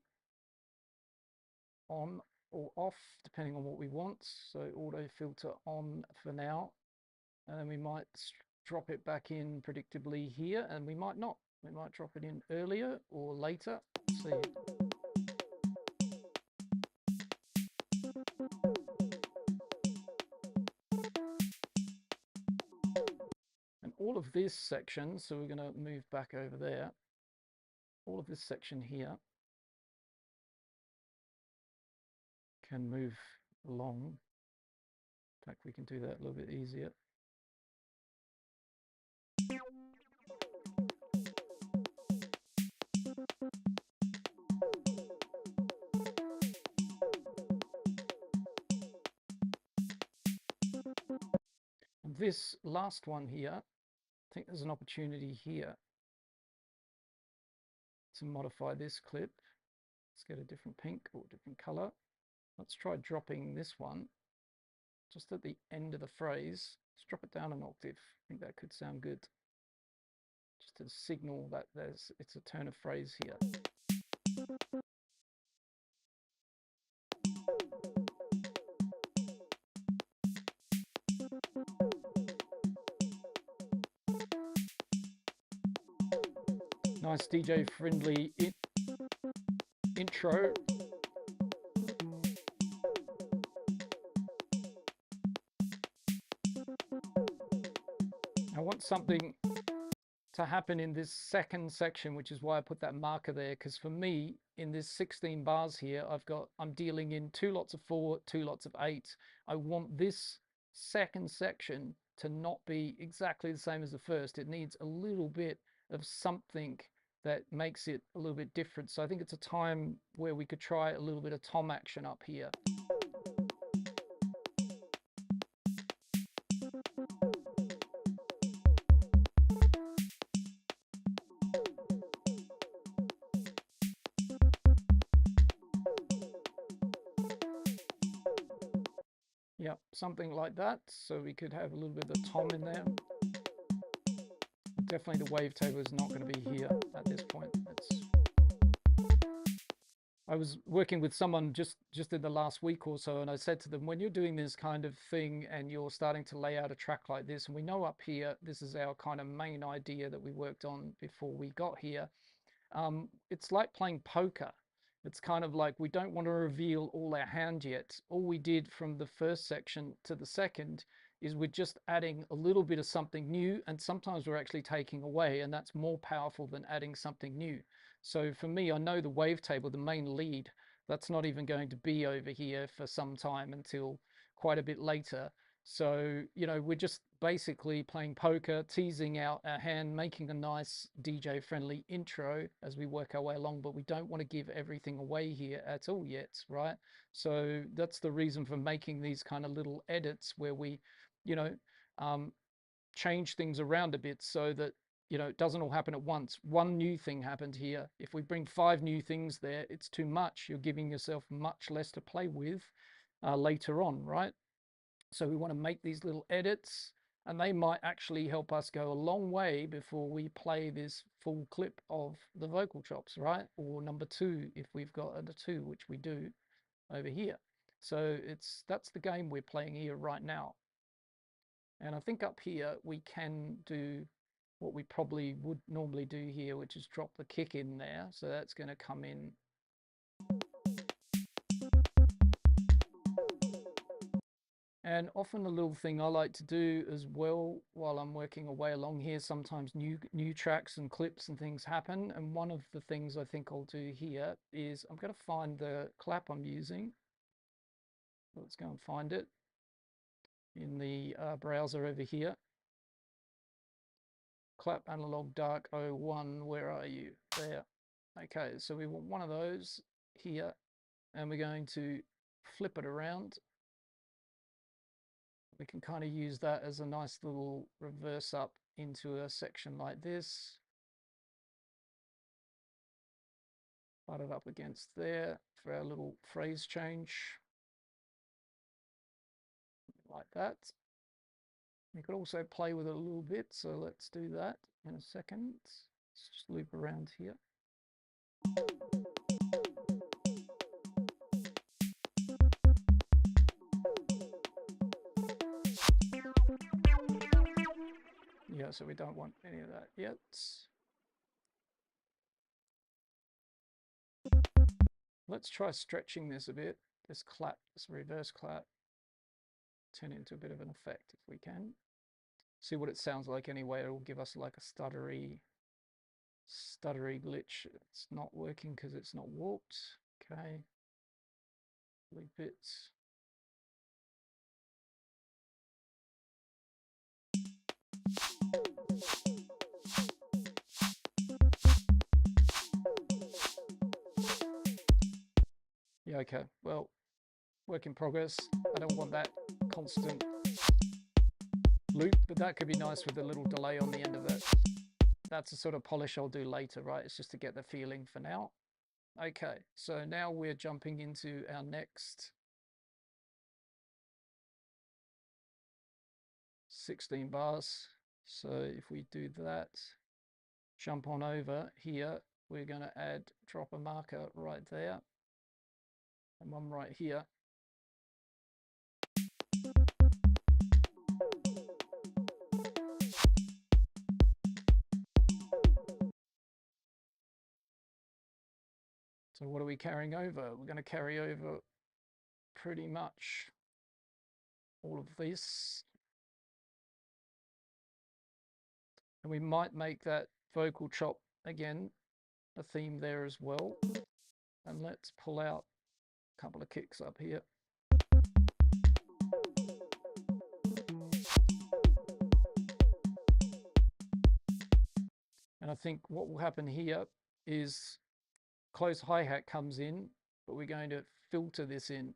A: on or off, depending on what we want. So auto filter on for now. And then we might drop it back in predictably here, and we might not. We might drop it in earlier or later. Let's see. And all of this section, so we're going to move back over there. All of this section here can move along. In fact, we can do that a little bit easier. And this last one here, I think there's an opportunity here to modify this clip. Let's get a different pink or different color. Let's try dropping this one just at the end of the phrase. Let's drop it down an octave. I think that could sound good. Just to signal that it's a turn of phrase here. Nice DJ friendly intro. I want something to happen in this second section, which is why I put that marker there, because for me in this 16 bars here, I'm dealing in 2 lots of 4, 2 lots of 8. I want this second section to not be exactly the same as the first. It needs a little bit of something that makes it a little bit different. So I think it's a time where we could try a little bit of tom action up here. Yep, something like that. So we could have a little bit of tom in there. Definitely the wavetable is not going to be here at this point. I was working with someone just in the last week or so, and I said to them, when you're doing this kind of thing and you're starting to lay out a track like this, and we know up here, this is our kind of main idea that we worked on before we got here. It's like playing poker. It's kind of like we don't want to reveal all our hand yet. All we did from the first section to the second is we're just adding a little bit of something new, and sometimes we're actually taking away, and that's more powerful than adding something new. So for me, I know the wavetable, the main lead, that's not even going to be over here for some time until quite a bit later. So, you know, we're just basically playing poker, teasing out our hand, making a nice DJ friendly intro as we work our way along, but we don't want to give everything away here at all yet, right? So that's the reason for making these kind of little edits where we, you know, change things around a bit so that, you know, it doesn't all happen at once. One new thing happened here. If we bring 5 new things there, it's too much. You're giving yourself much less to play with later on, right? So we want to make these little edits, and they might actually help us go a long way before we play this full clip of the vocal chops, right? Or number 2, if we've got a 2, which we do over here. So that's the game we're playing here right now. And I think up here we can do what we probably would normally do here, which is drop the kick in there. So that's going to come in. And often a little thing I like to do as well while I'm working away along here, sometimes new tracks and clips and things happen. And one of the things I think I'll do here is I'm going to find the clap I'm using. Let's go and find it in the browser over here. Clap analog dark 01, where are you? There. Okay, so we want one of those here, and we're going to flip it around. We can kind of use that as a nice little reverse up into a section like this. Butt it up against there for our little phrase change. Like that. You could also play with it a little bit, so let's do that in a second. Let's just loop around here. Yeah, so we don't want any of that yet. Let's try stretching this a bit. This clap, this reverse clap, turn it into a bit of an effect if we can. See what it sounds like anyway. It will give us like a stuttery glitch. It's not working because it's not warped. Okay. Loop it. Yeah, okay. Well, work in progress. I don't want that constant loop, but that could be nice with a little delay on the end of it. That's a sort of polish I'll do later, right? It's just to get the feeling for now. Okay, so now we're jumping into our next 16 bars. So if we do that, jump on over here, we're going to drop a marker right there and one right here. So what are we carrying over? We're going to carry over pretty much all of this. And we might make that vocal chop again a theme there as well. And let's pull out a couple of kicks up here. And I think what will happen here is close hi-hat comes in, but we're going to filter this in.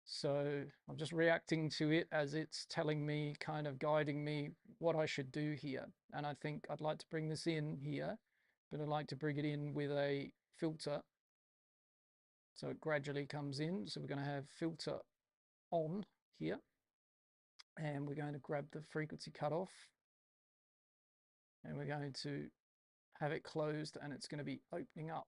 A: So I'm just reacting to it as it's telling me, kind of guiding me what I should do here. And I think I'd like to bring this in here, but I'd like to bring it in with a filter. So it gradually comes in. So we're going to have filter on here. And we're going to grab the frequency cutoff. And we're going to have it closed, and it's going to be opening up.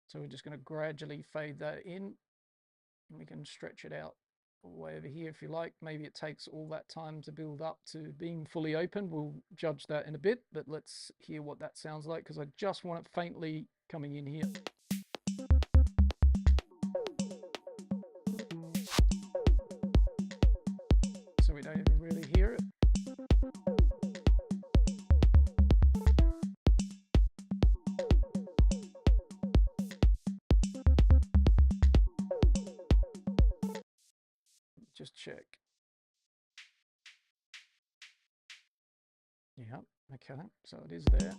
A: So we're just going to gradually fade that in, and we can stretch it out all the way over here if you like. Maybe it takes all that time to build up to being fully open. We'll judge that in a bit, but let's hear what that sounds like, because I just want it faintly coming in here. So we don't even really hear it. Just check. Yeah, okay, so it is there.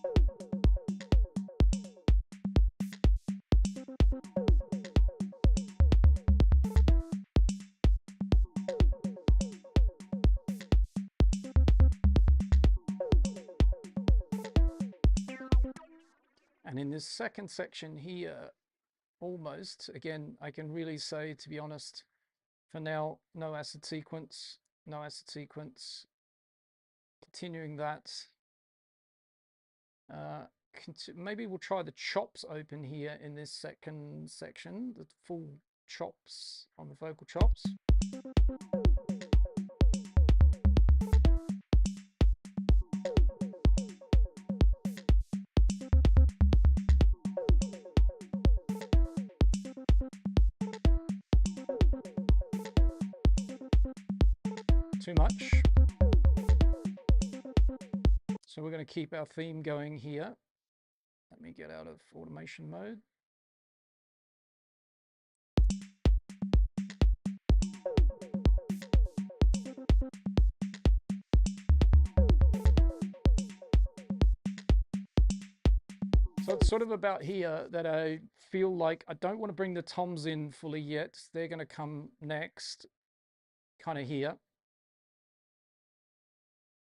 A: And in this second section here, almost, again, I can really say, to be honest, for now, no acid sequence, no acid sequence. Continuing that. Maybe we'll try the chops open here in this second section, the full chops on the vocal chops. Too much. So we're going to keep our theme going here. Let me get out of automation mode. So it's sort of about here that I feel like I don't want to bring the toms in fully yet. They're going to come next, kind of here.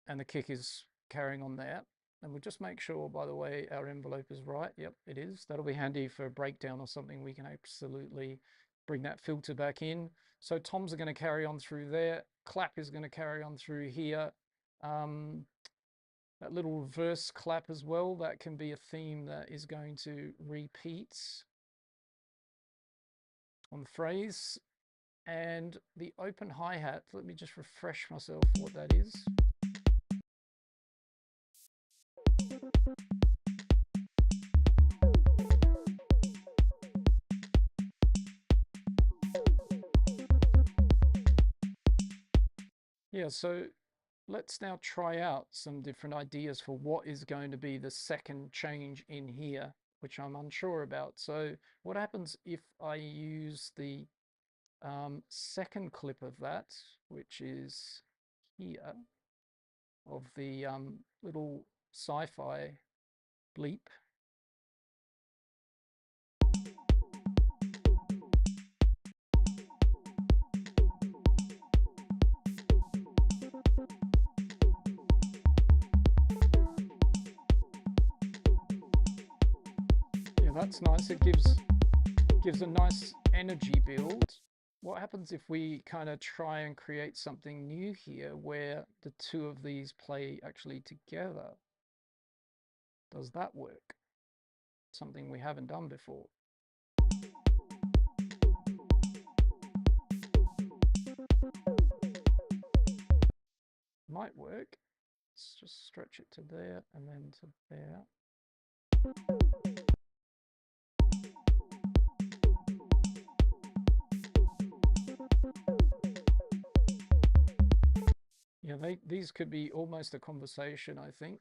A: And the kick is carrying on there. And we'll just make sure, by the way, our envelope is right. Yep, it is. That'll be handy for a breakdown or something. We can absolutely bring that filter back in. So toms are going to carry on through there. Clap is going to carry on through here. That little reverse clap as well, that can be a theme that is going to repeat on the phrase. And the open hi-hat, let me just refresh myself what that is. Yeah, so let's now try out some different ideas for what is going to be the second change in here, which I'm unsure about. So what happens if I use the second clip of that, which is here, of the little sci-fi bleep. Yeah, that's nice. It gives a nice energy build. What happens if we kind of try and create something new here where the two of these play actually together? Does that work? Something we haven't done before. Might work. Let's just stretch it to there and then to there. Yeah, these could be almost a conversation, I think.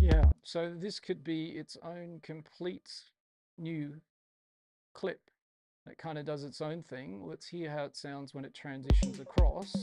A: Yeah, so this could be its own complete new clip that kind of does its own thing. Let's hear how it sounds when it transitions across.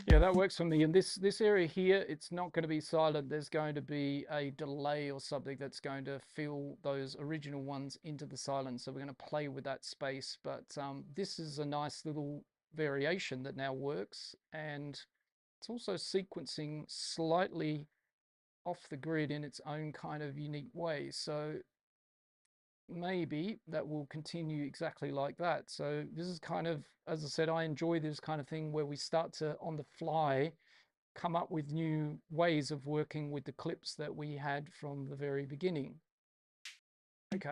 A: Yeah, that works for me. And this area here, it's not going to be silent. There's going to be a delay or something that's going to fill those original ones into the silence. So we're going to play with that space. But this is a nice little variation that now works. And it's also sequencing slightly off the grid in its own kind of unique way. So maybe that will continue exactly like that. So this is kind of, as I said, I enjoy this kind of thing where we start to, on the fly, come up with new ways of working with the clips that we had from the very beginning. Okay.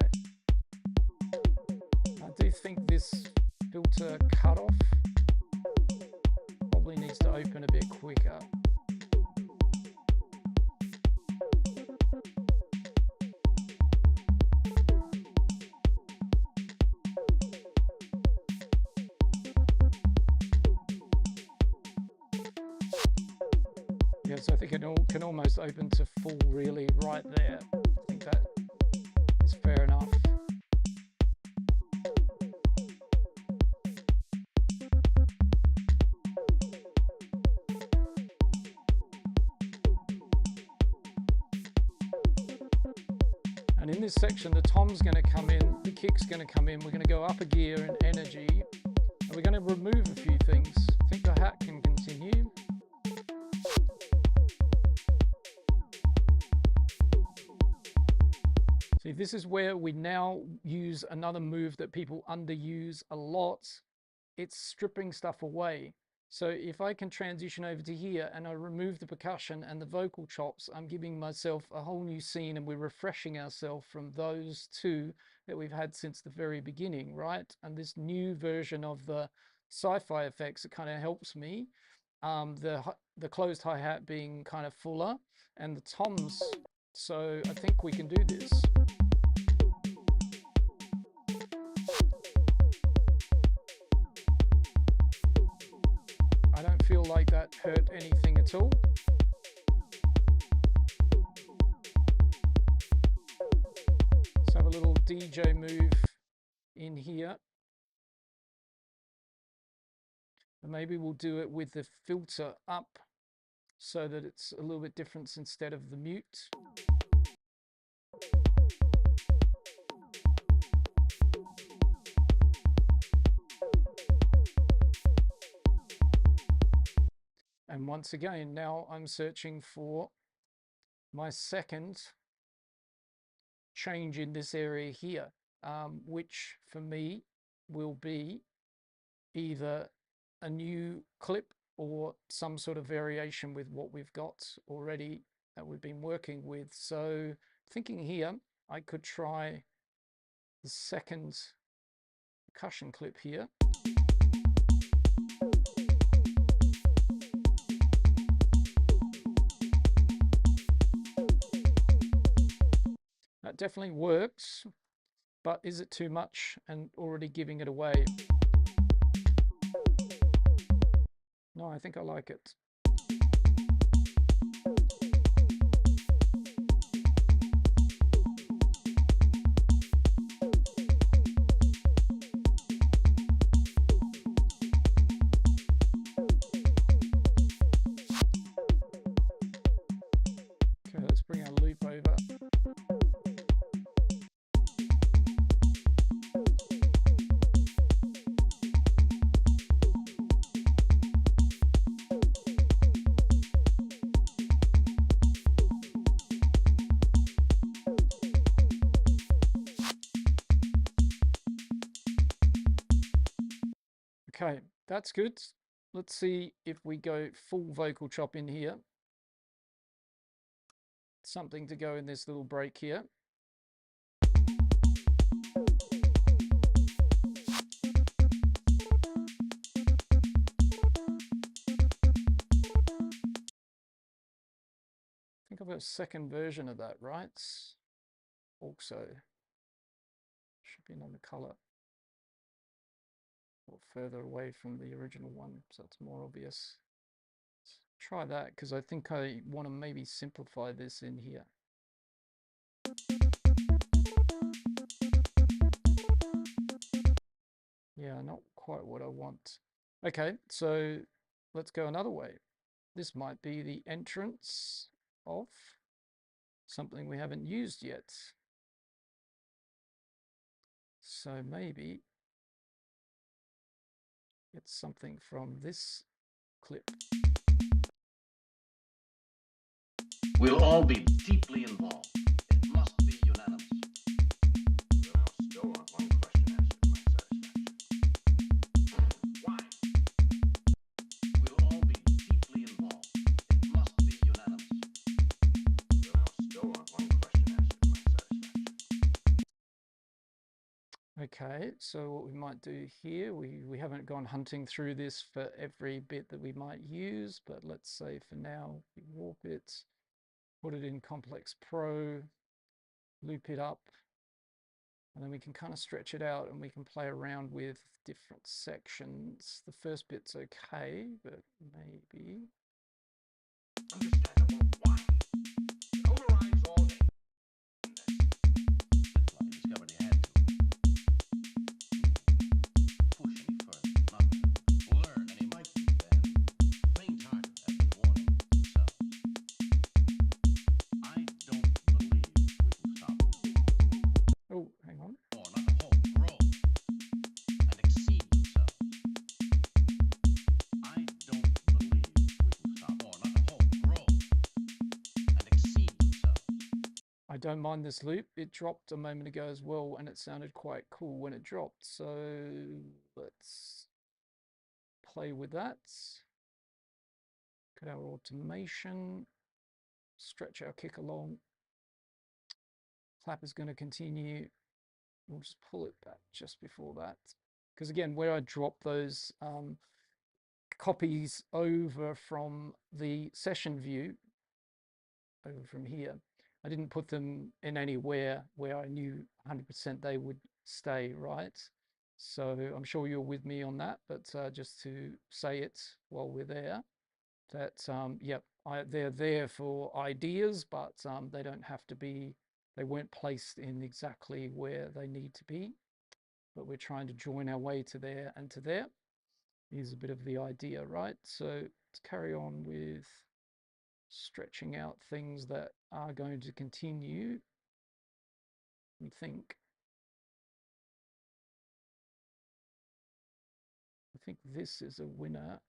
A: I do think this filter cutoff probably needs to open a bit quicker. So I think it can almost open to full really right there. I think that is fair enough. And in this section, the tom's going to come in, the kick's going to come in, we're going to go up a gear in energy, and we're going to remove a few things. I think the hat can continue. See, this is where we now use another move that people underuse a lot. It's stripping stuff away. So if I can transition over to here and I remove the percussion and the vocal chops, I'm giving myself a whole new scene, and we're refreshing ourselves from those two that we've had since the very beginning, right? And this new version of the sci-fi effects, it kind of helps me. The closed hi-hat being kind of fuller and the toms. So I think we can do this. I don't feel like that hurt anything at all. Let's have a little DJ move in here. And maybe we'll do it with the filter up so that it's a little bit different instead of the mute. And once again, now I'm searching for my second change in this area here, which for me will be either a new clip or some sort of variation with what we've got already that we've been working with. So thinking here, I could try the second percussion clip here. That definitely works, but is it too much and already giving it away? No, I think I like it. Okay, that's good. Let's see if we go full vocal chop in here. Something to go in this little break here. I think I've got a second version of that, right? Also, should be another color. Or further away from the original one, so it's more obvious. Let's try that, because I think I want to maybe simplify this in here. Yeah, not quite what I want. Okay, so let's go another way. This might be the entrance of something we haven't used yet. So maybe it's something from this clip.
B: We'll all be deeply involved. It must be unanimous. Then I'll still want one question answered to my satisfaction. Why? We'll all be deeply involved. It must be unanimous. Then I'll still want one question answered to my satisfaction.
A: Okay, so what we might do here, we haven't gone hunting through this for every bit that we might use, but let's say for now we warp it, put it in Complex Pro, loop it up, and then we can kind of stretch it out and we can play around with different sections. The first bit's okay, but maybe...
B: Understandable. Why? It overrides all game. That's why I discovered he had to. Push any further, not to. Learn any might be then. Faint-hearted have been warning themselves. I don't believe we can stop.
A: Oh, hang on.
B: Or not the whole grow and exceed themselves. I don't believe we can stop. Or not the whole grow and exceed themselves.
A: I don't mind this loop. It dropped a moment ago as well, and it sounded quite cool when it dropped. So let's play with that. Get our automation, stretch our kick along. Clap is going to continue. We'll just pull it back just before that. Because again, where I drop those copies over from the session view, over from here, I didn't put them in anywhere where I knew 100% they would stay, right? So I'm sure you're with me on that, but just to say it while we're there, that, yep, they're there for ideas, but they don't have to be, they weren't placed in exactly where they need to be, but we're trying to join our way to there and to there. Is a bit of the idea, right? So let's carry on with stretching out things that are going to continue. We think. I think this is a winner,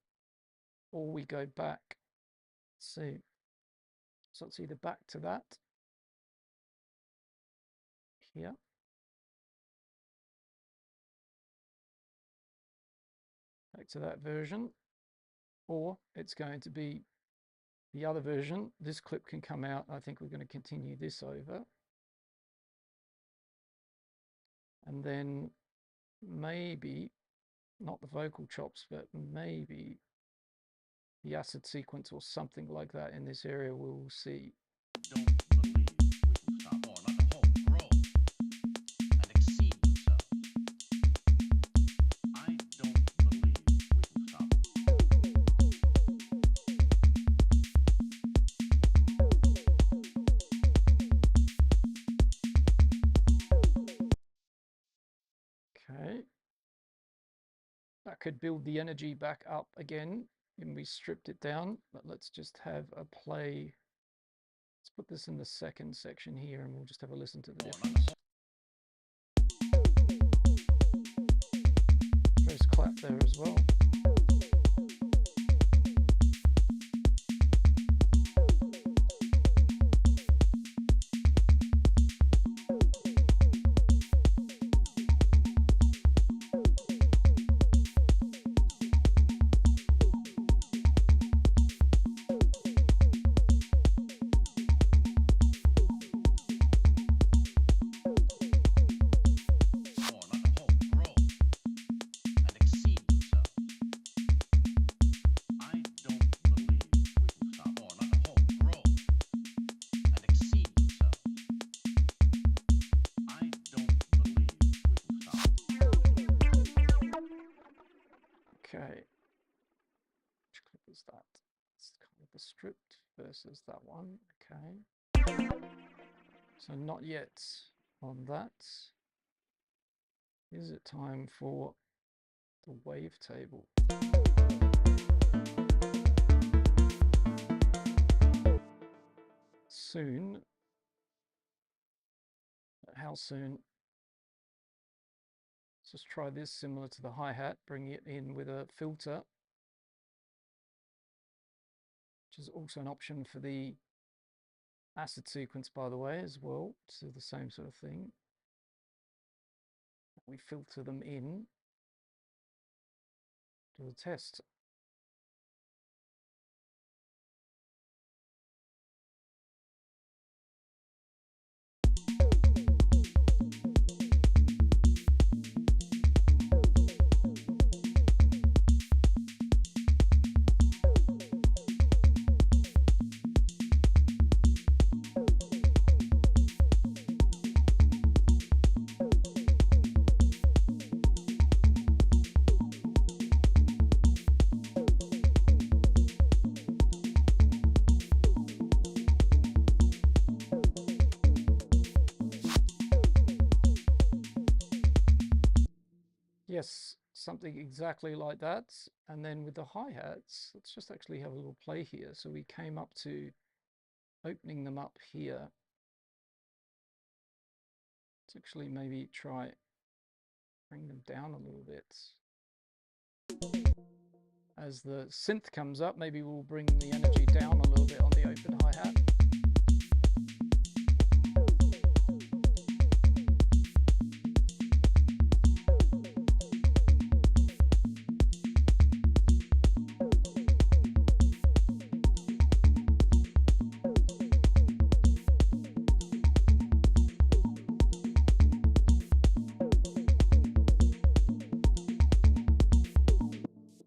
A: or we go back. Let's see. So let's either back to that here. Back to that version, or it's going to be the other version. This clip can come out. I think we're going to continue this over. And then maybe, not the vocal chops, but maybe the acid sequence or something like that in this area we'll see.
B: Don't believe we can stop. Or not the whole grow and exceed themselves. I don't believe we can stop.
A: Okay. That could build the energy back up again, and we stripped it down, but let's just have a play. Let's put this in the second section here, and we'll just have a listen to the difference. There's clap there as well. script versus that one. Okay. So not yet on that. Is it time for the wavetable? Soon. How soon? Let's just try this similar to the hi-hat, bring it in with a filter, which is also an option for the acid sequence, by the way, as well. So the same sort of thing. We filter them in, do a test. Yes, something exactly like that. And then with the hi-hats, let's just actually have a little play here. So we came up to opening them up here. Let's actually maybe try bring them down a little bit. As the synth comes up, maybe we'll bring the energy down a little bit on the open hi-hat.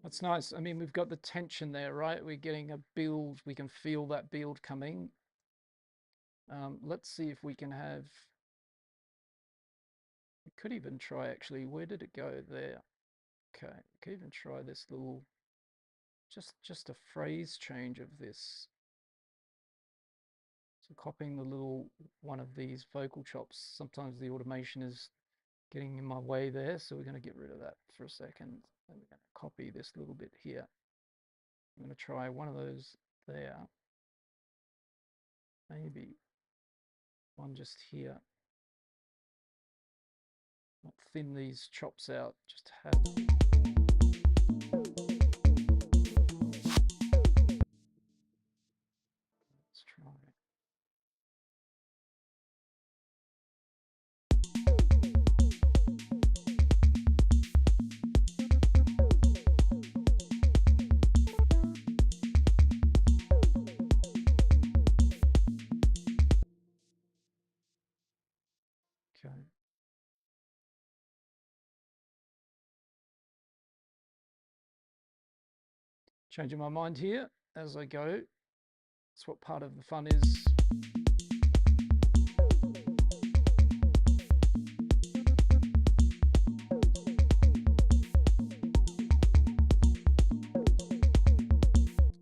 A: That's nice. I mean, we've got the tension there, right? We're getting a build. We can feel that build coming. Let's see if we can have... We could even try, actually. Where did it go? There. Okay. We could even try this little... Just a phrase change of this. So copying the little one of these vocal chops. Sometimes the automation is getting in my way there. So we're going to get rid of that for a second. And we're going to copy this little bit here. I'm going to try one of those there. Maybe one just here. Not thin these chops out, just have... Let's try it. Okay. Changing my mind here as I go. That's what part of the fun is.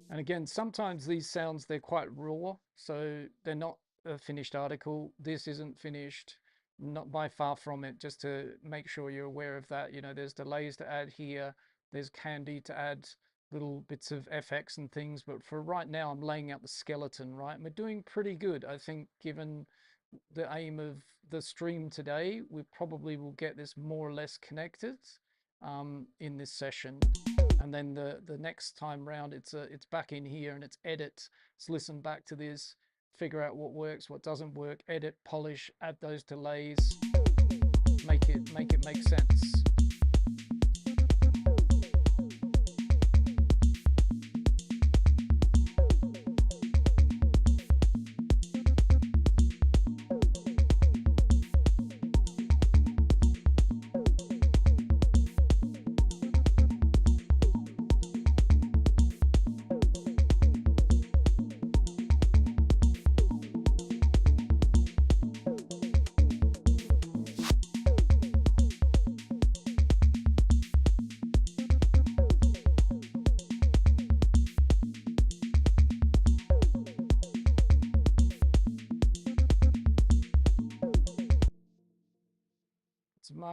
A: And again, sometimes these sounds, they're quite raw, so they're not a finished article. This isn't finished, not by far from it, just to make sure you're aware of that. You know, there's delays to add here, there's candy to add little bits of FX and things, but for right now, I'm laying out the skeleton, right? And we're doing pretty good, I think, given the aim of the stream today. We probably will get this more or less connected in this session. And then the next time round, it's back in here and it's edit. Let's listen back to this, figure out what works, what doesn't work, edit, polish, add those delays, make it make sense.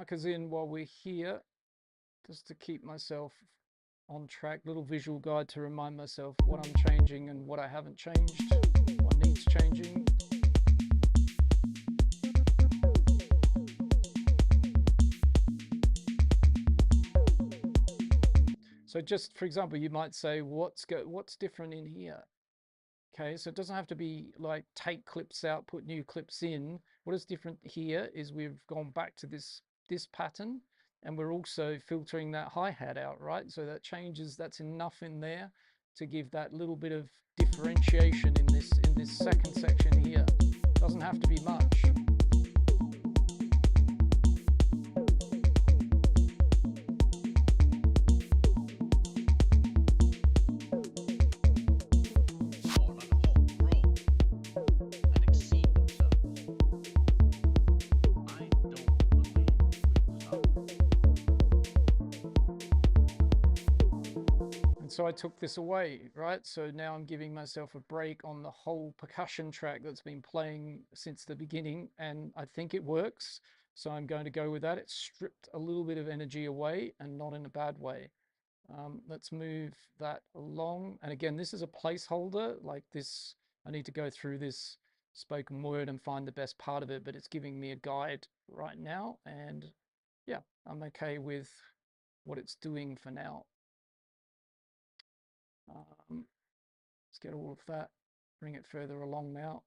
A: markers in while we're here, just to keep myself on track. Little visual guide to remind myself what I'm changing and what I haven't changed, what needs changing. So just for example, you might say, what's different in here? Okay, so it doesn't have to be like take clips out, put new clips in. What is different here is we've gone back to this pattern, and we're also filtering that hi-hat out, right? So that changes, that's enough in there to give that little bit of differentiation in this second section here. Doesn't have to be much. So I took this away, right? So now I'm giving myself a break on the whole percussion track that's been playing since the beginning, and I think it works. So I'm going to go with that. It stripped a little bit of energy away, and not in a bad way. Let's move that along. And again, this is a placeholder like this. I need to go through this spoken word and find the best part of it, but it's giving me a guide right now. And yeah, I'm okay with what it's doing for now. Let's get all of that, bring it further along now.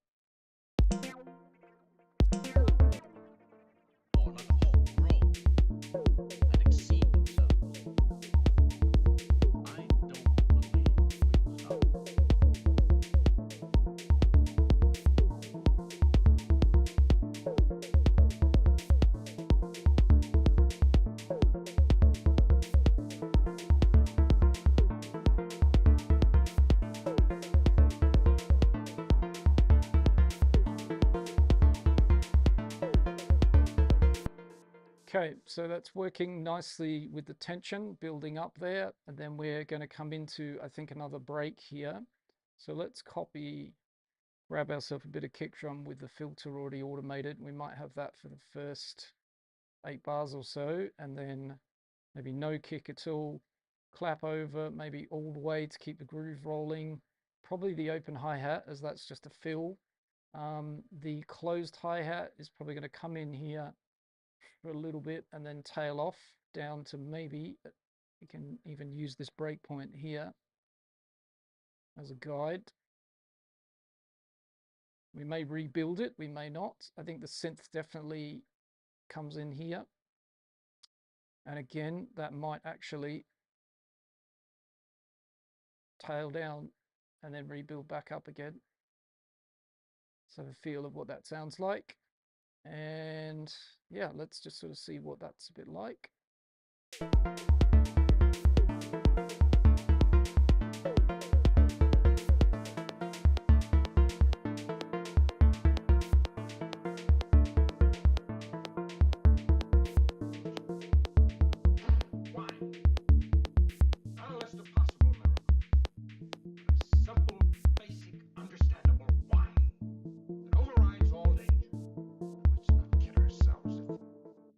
A: Okay, so that's working nicely with the tension building up there, and then we're going to come into, I think, another break here. So let's grab ourselves a bit of kick drum with the filter already automated. We might have that for the first 8 bars or so, and then maybe no kick at all, clap over, maybe all the way to keep the groove rolling. Probably the open hi-hat, as that's just a fill. The closed hi-hat is probably going to come in here for a little bit and then tail off down to, maybe you can even use this breakpoint here as a guide. We may rebuild it, we may not. I think the synth definitely comes in here, and again that might actually tail down and then rebuild back up again. So the feel of what that sounds like. And yeah, let's just sort of see what that's a bit like.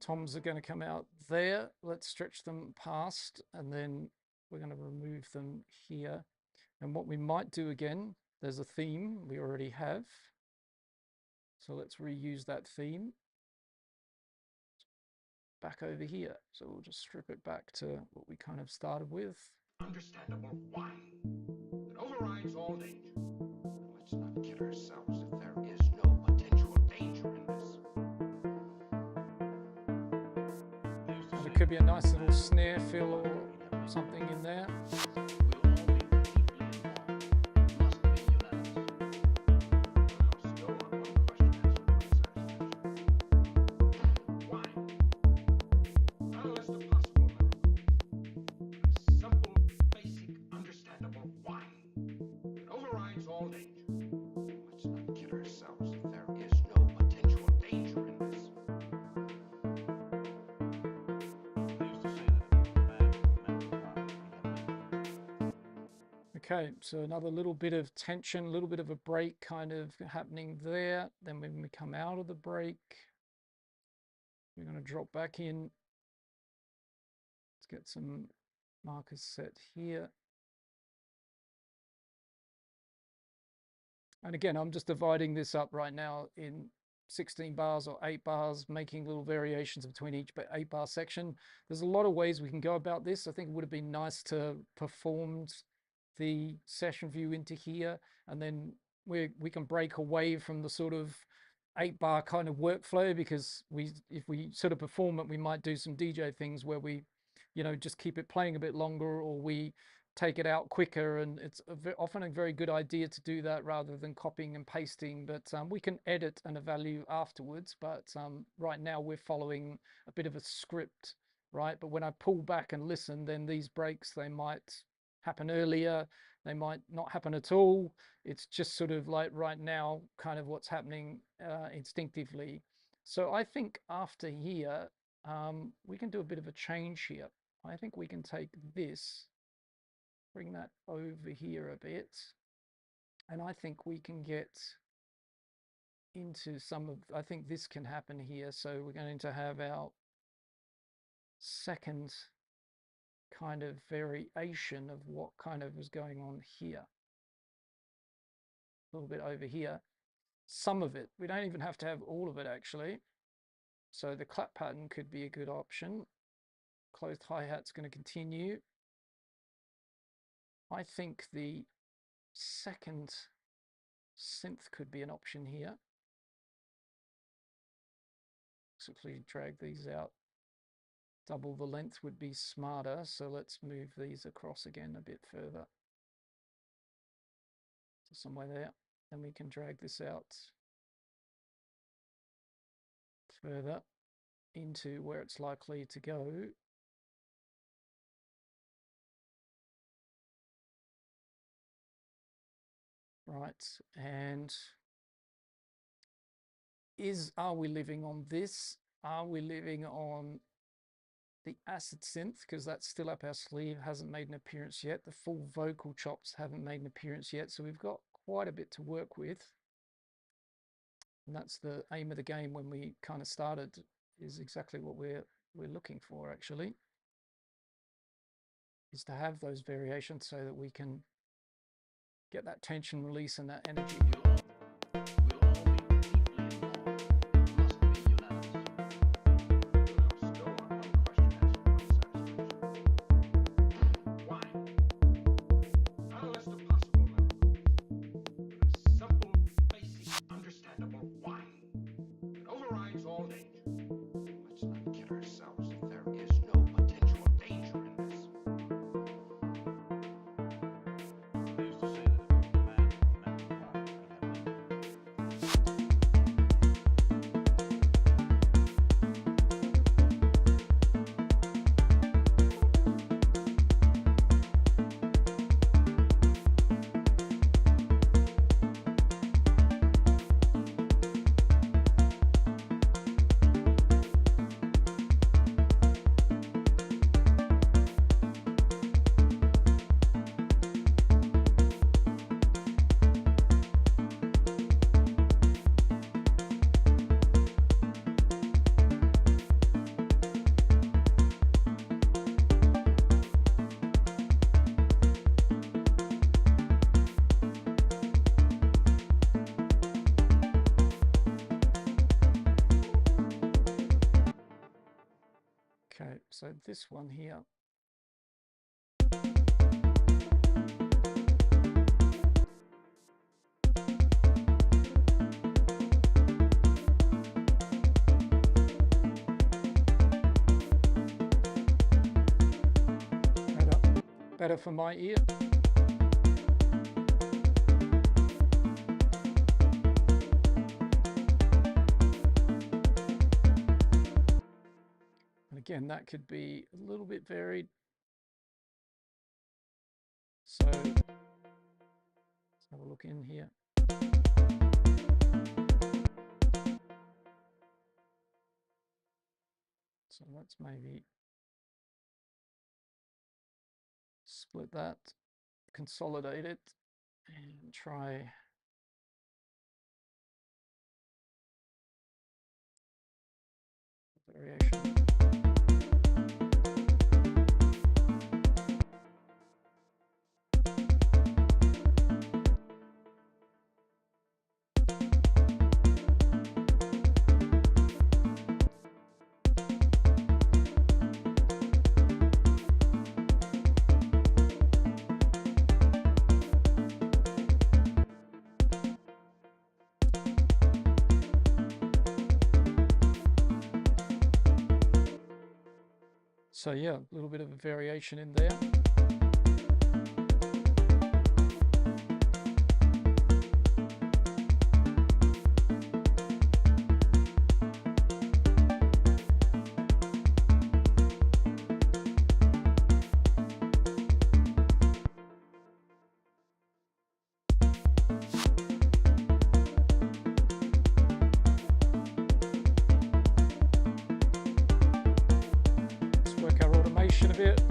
A: Toms are going to come out there. Let's stretch them past, and then we're going to remove them here. And what we might do again, there's a theme we already have. So let's reuse that theme back over here. So we'll just strip it back to what we kind of started with.
B: Understandable whine that overrides all danger. Let's not kid ourselves if there is no potential danger in this.
A: And it could be a nice little snare fill or something in there.
B: We'll all be deeply involved. It must be unanimous. I'll still want one question answered by satisfaction. Why? Not a list of possible miracles. A simple, basic, understandable why that overrides all danger. Let's not kid ourselves if there is no potential danger in this.
A: Okay, so another little bit of tension, a little bit of a break kind of happening there. Then when we come out of the break, We're going to drop back in. Let's get some markers set here. And again, I'm just dividing this up right now in 16 bars or 8 bars, making little variations between each 8 bar section. There's a lot of ways we can go about this. I think it would have been nice to performed the session view into here, and then we can break away from the sort of 8 bar kind of workflow, because if we sort of perform it, we might do some DJ things where we, you know, just keep it playing a bit longer, or we take it out quicker, and it's often a very good idea to do that rather than copying and pasting. But we can edit and evaluate afterwards, but right now we're following a bit of a script, right? But when I pull back and listen, then these breaks, they might happen earlier, they might not happen at all. It's just sort of like right now kind of what's happening instinctively. So I think after here we can do a bit of a change here. I think we can take this, bring that over here a bit, and I think we can get into some of, I think this can happen here. So we're going to have our second kind of variation of what kind of is going on here. A little bit over here. Some of it, we don't even have to have all of it actually. So the clap pattern could be a good option. Closed hi-hat's going to continue. I think the second synth could be an option here. Simply drag these out. Double the length would be smarter, so let's move these across again a bit further. So somewhere there. Then we can drag this out further into where it's likely to go. Right, and are we living on this? Are we living on the acid synth? Because that's still up our sleeve, hasn't made an appearance yet. The full vocal chops haven't made an appearance yet, so we've got quite a bit to work with. And that's the aim of the game when we kind of started, is exactly what we're looking for actually, is to have those variations so that we can get that tension release and that energy. Okay, so this one here. Better for my ear. Again, that could be a little bit varied. So let's have a look in here. So let's maybe split that, consolidate it, and try variation. So yeah, a little bit of a variation in there. A bit.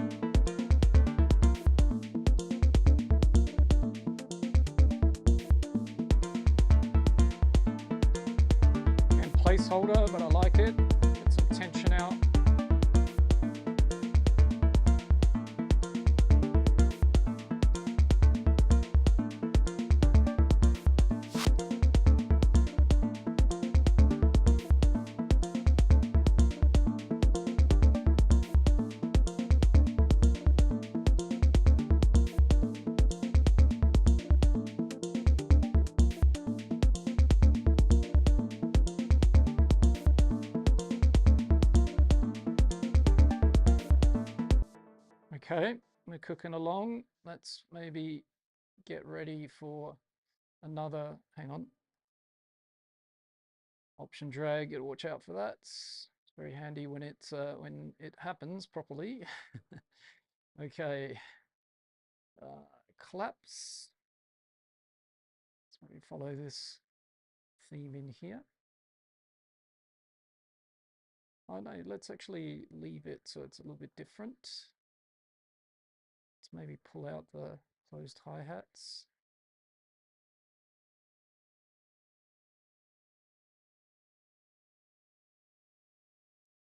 A: And placeholder, but I like it. Get some tension out. Okay, we're cooking along. Let's maybe get ready for another, hang on. Option drag, gotta watch out for that. It's very handy when it happens properly. Okay, claps. Let's maybe follow this theme in here. Oh no, let's actually leave it so it's a little bit different. Let's maybe pull out the closed hi-hats.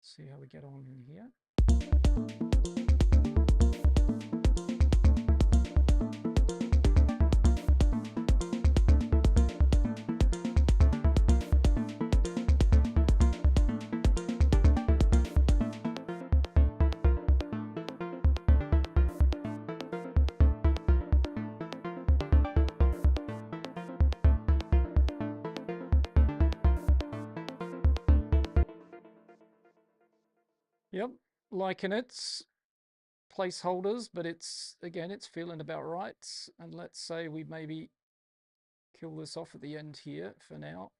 A: See how we get on in here. Yep, liking it. Placeholders, but it's, again, it's feeling about right. And let's say we maybe kill this off at the end here for now.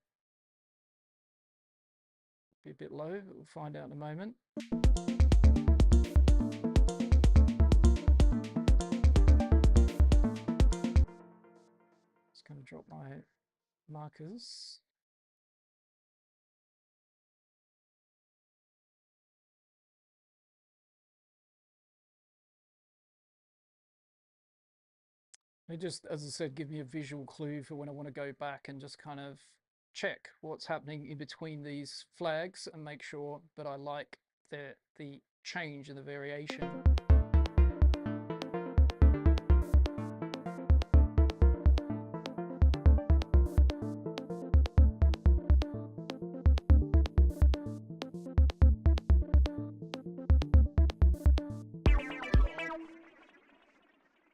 A: Be a bit low, but we'll find out in a moment. Just going to drop my markers. They just, as I said, give me a visual clue for when I want to go back and just kind of check what's happening in between these flags and make sure that I like the change and the variation.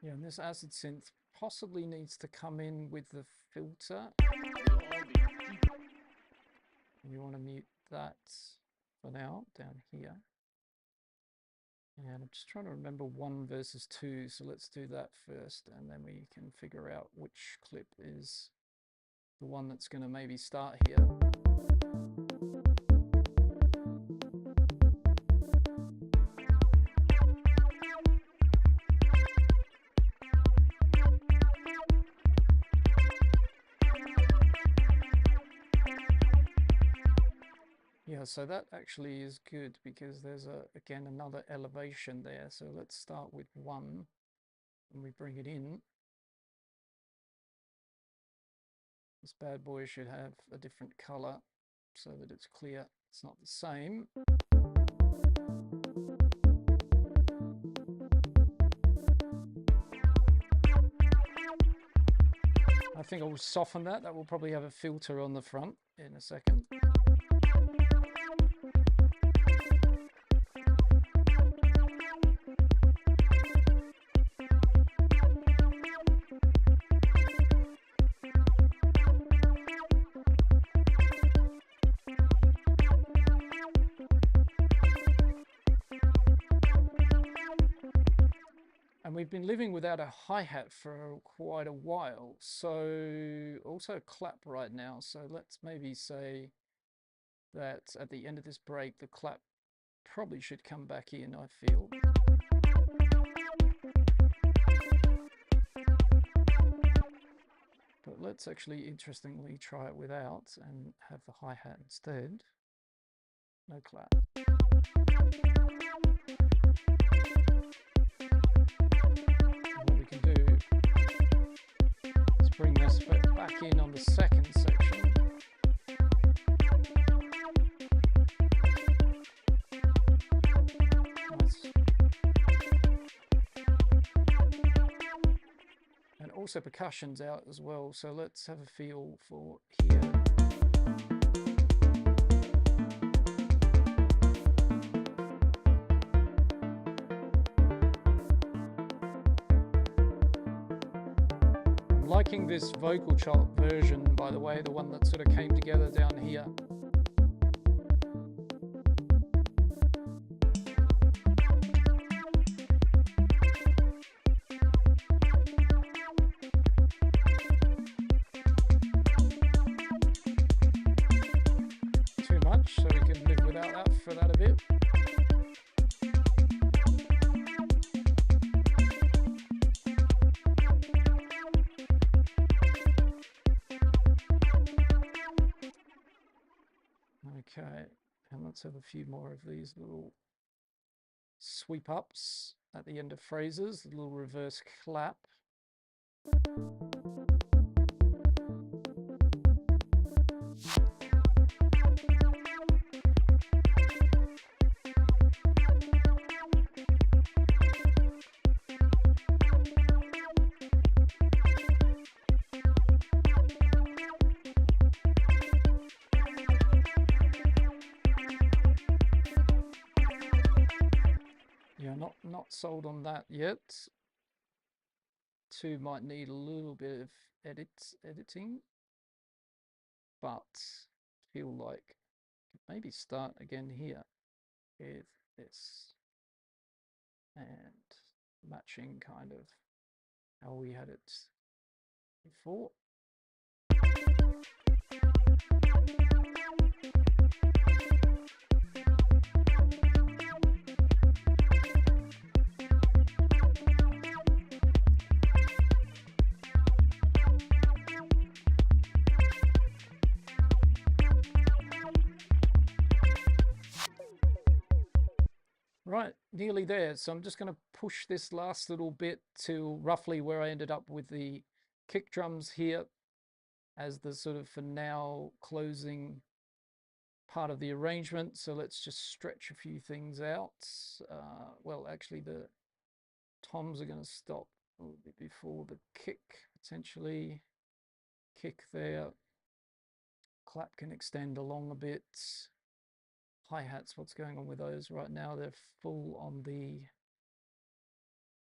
A: Yeah, and this acid synth possibly needs to come in with the filter. You want to mute that for now down here. And I'm just trying to remember 1 versus 2, so let's do that first, and then we can figure out which clip is the one that's going to maybe start here. Yeah, so that actually is good because there's again another elevation there. So let's start with 1 and we bring it in. This bad boy should have a different color so that it's clear it's not the same. I think I will soften that. That will probably have a filter on the front in a second. And we've been living without a hi-hat for quite a while, so also a clap right now. So let's maybe say that at the end of this break, the clap probably should come back in, I feel. But let's actually, interestingly, try it without and have the hi-hat instead. No clap. What we can do is bring this back in on the second section. Nice. And also percussion's out as well, so let's have a feel for here. Liking this vocal chop version, by the way, the one that sort of came together down here. Too much, so we can live without that for that a bit. Okay, and let's have a few more of these little sweep ups at the end of phrases, a little reverse clap. Yeah, not sold on that yet. Two might need a little bit of editing, but feel like maybe start again here with this and matching kind of how we had it before. Right, nearly there. So I'm just going to push this last little bit to roughly where I ended up with the kick drums here as the sort of, for now, closing part of the arrangement. So let's just stretch a few things out. Well, actually the toms are going to stop a little bit before the kick, potentially. Kick there. Clap can extend along a bit. Hi-hats, what's going on with those right now? They're full on the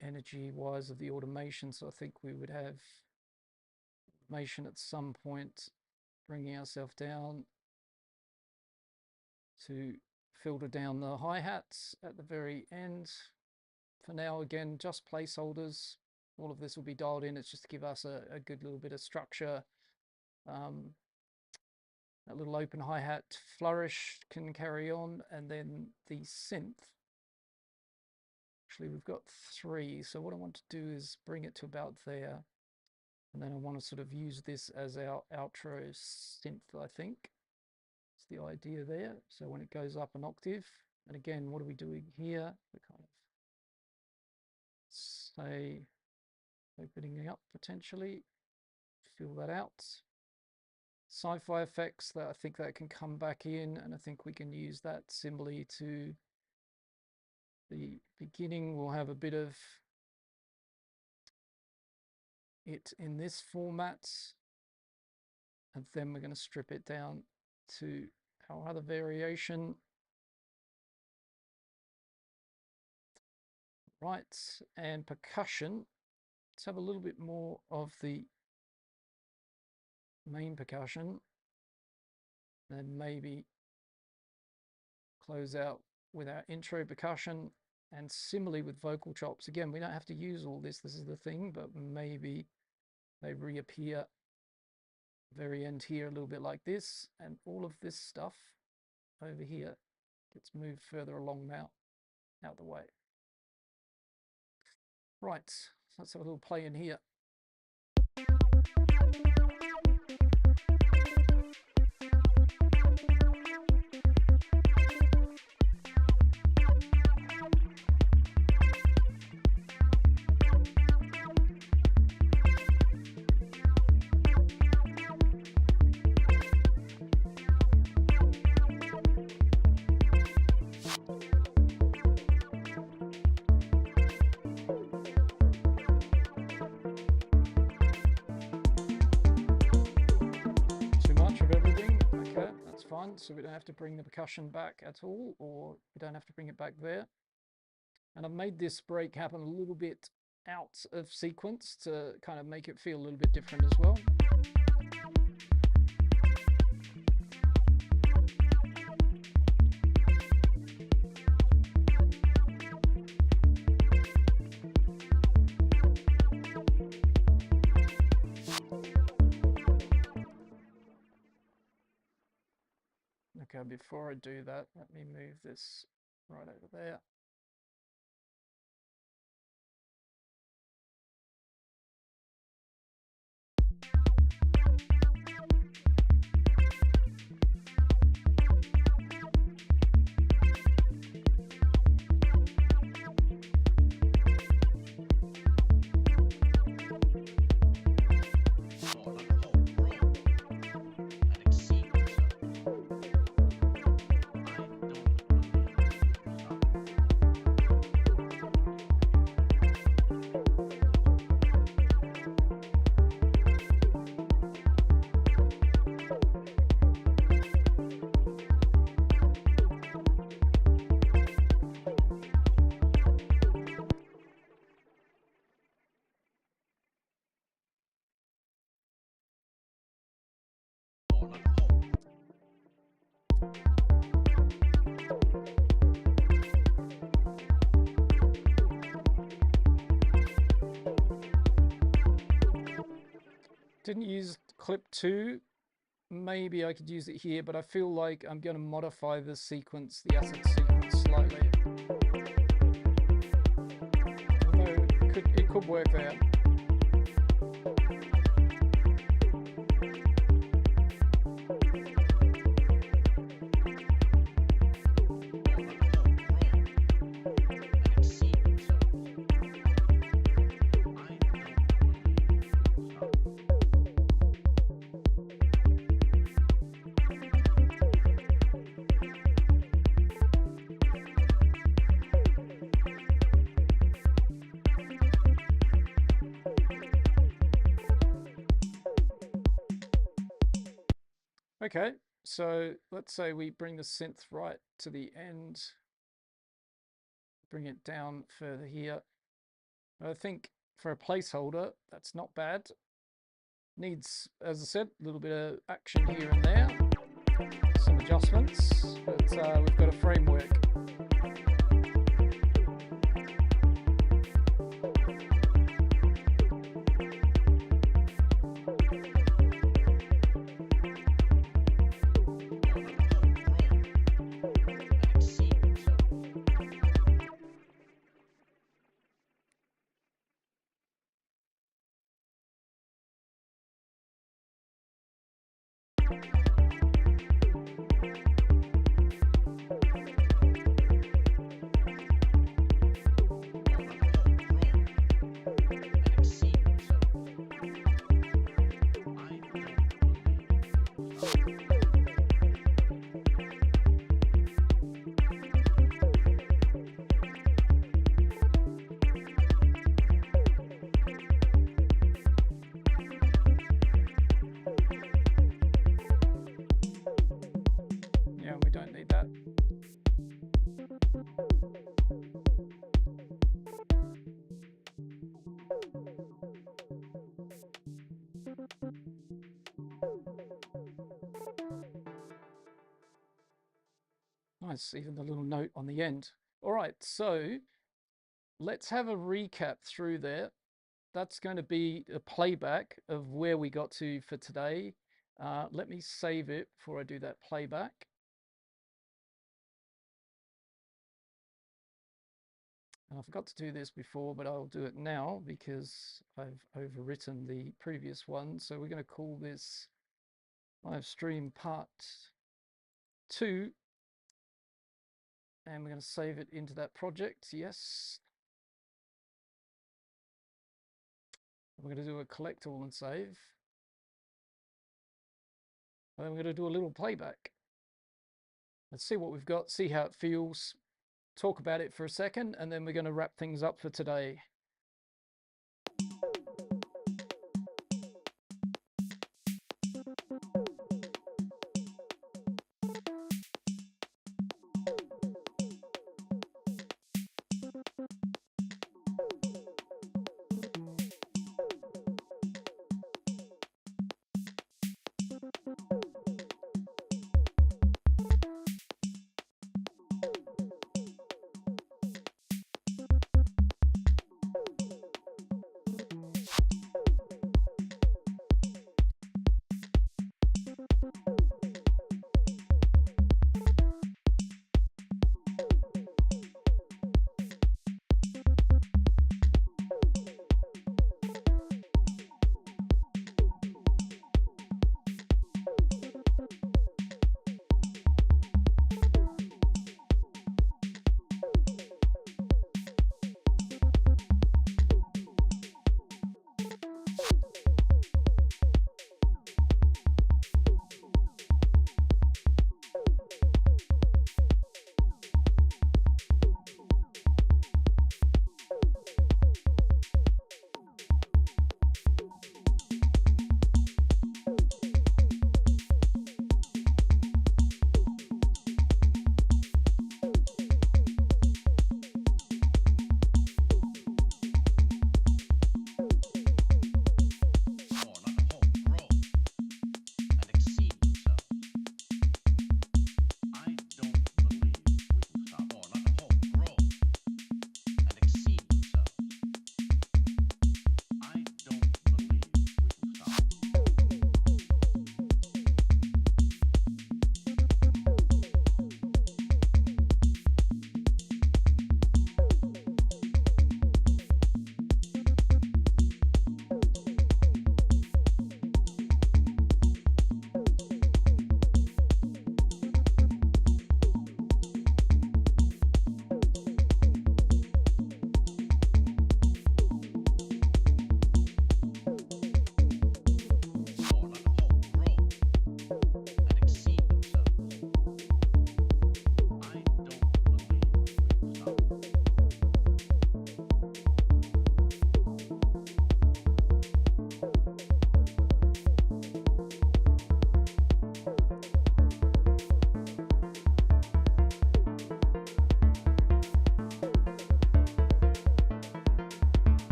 A: energy wise of the automation, so I think we would have automation at some point, bringing ourselves down to filter down the hi-hats at the very end. For now, again, just placeholders. All of this will be dialed in. It's just to give us a good little bit of structure. That little open hi-hat flourish can carry on, and then the synth. Actually, we've got three, so what I want to do is bring it to about there, and then I want to sort of use this as our outro synth, I think. It's the idea there. So when it goes up an octave, and again, what are we doing here? We're kind of, say, opening up potentially, fill that out. Sci-fi effects, that I think that can come back in, and I think we can use that similarly to The beginning will have a bit of it in this format, and then we're going to strip it down to our other variation. Right, and percussion. Let's have a little bit more of the main percussion, and maybe close out with our intro percussion. And similarly with vocal chops, again, we don't have to use all this, this is the thing, but maybe they reappear very end here a little bit like this, and all of this stuff over here gets moved further along now, out the way. Right, so let's have a little play in here. So we don't have to bring the percussion back at all, or we don't have to bring it back there. And I've made this break happen a little bit out of sequence to kind of make it feel a little bit different as well. Okay, before I do that, let me move this right over there. Didn't use clip 2. Maybe I could use it here, but I feel like I'm going to modify the sequence, the asset sequence slightly. Although it could work there. Okay, so let's say we bring the synth right to the end, bring it down further here. I think for a placeholder, that's not bad. Needs, as I said, a little bit of action here and there, some adjustments, but we've got a framework. Nice, even the little note on the end. All right, so let's have a recap through there. That's going to be a playback of where we got to for today. Let me save it before I do that playback. And I forgot to do this before, but I'll do it now because I've overwritten the previous one. So we're going to call this live stream part 2. And we're going to save it into that project. Yes. We're going to do a collect all and save. And then we're going to do a little playback. Let's see what we've got, see how it feels, talk about it for a second, and then we're going to wrap things up for today.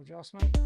A: Adjustment.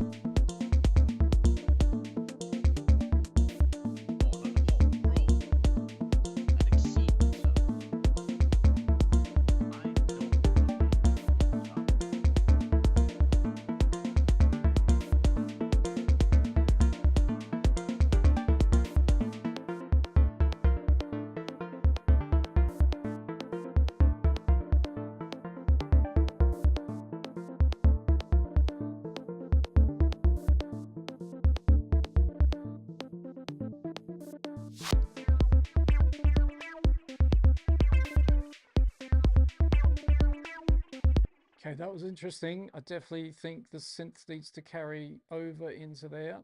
A: Okay, that was interesting. I definitely think the synth needs to carry over into there.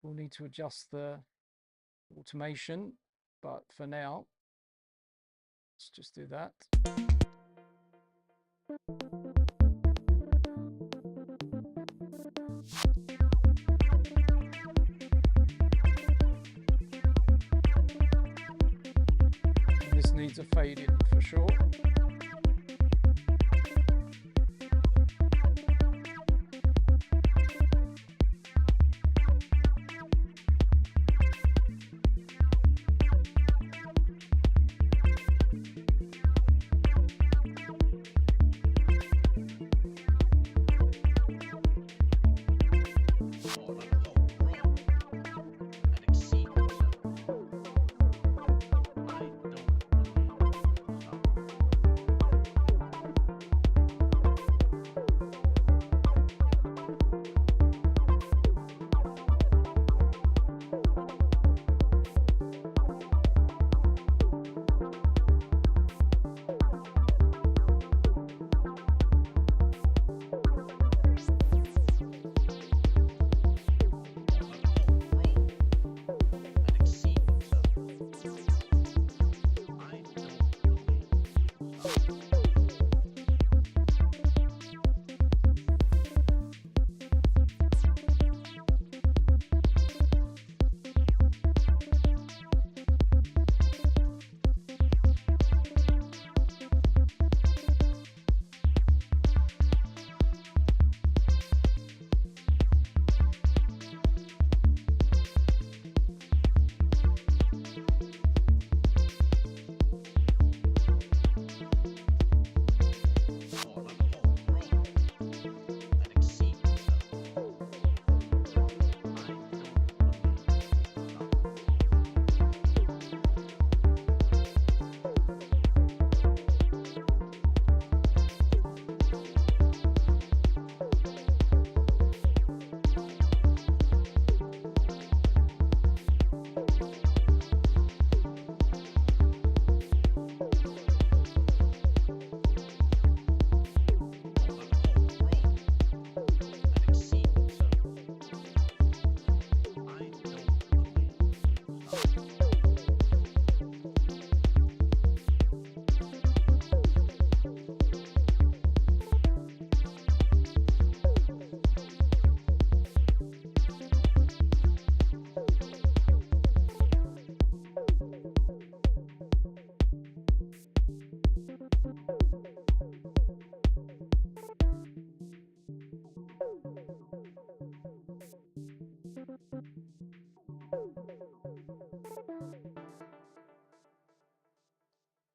A: We'll need to adjust the automation, but for now, let's just do that. And this needs a fade in for sure.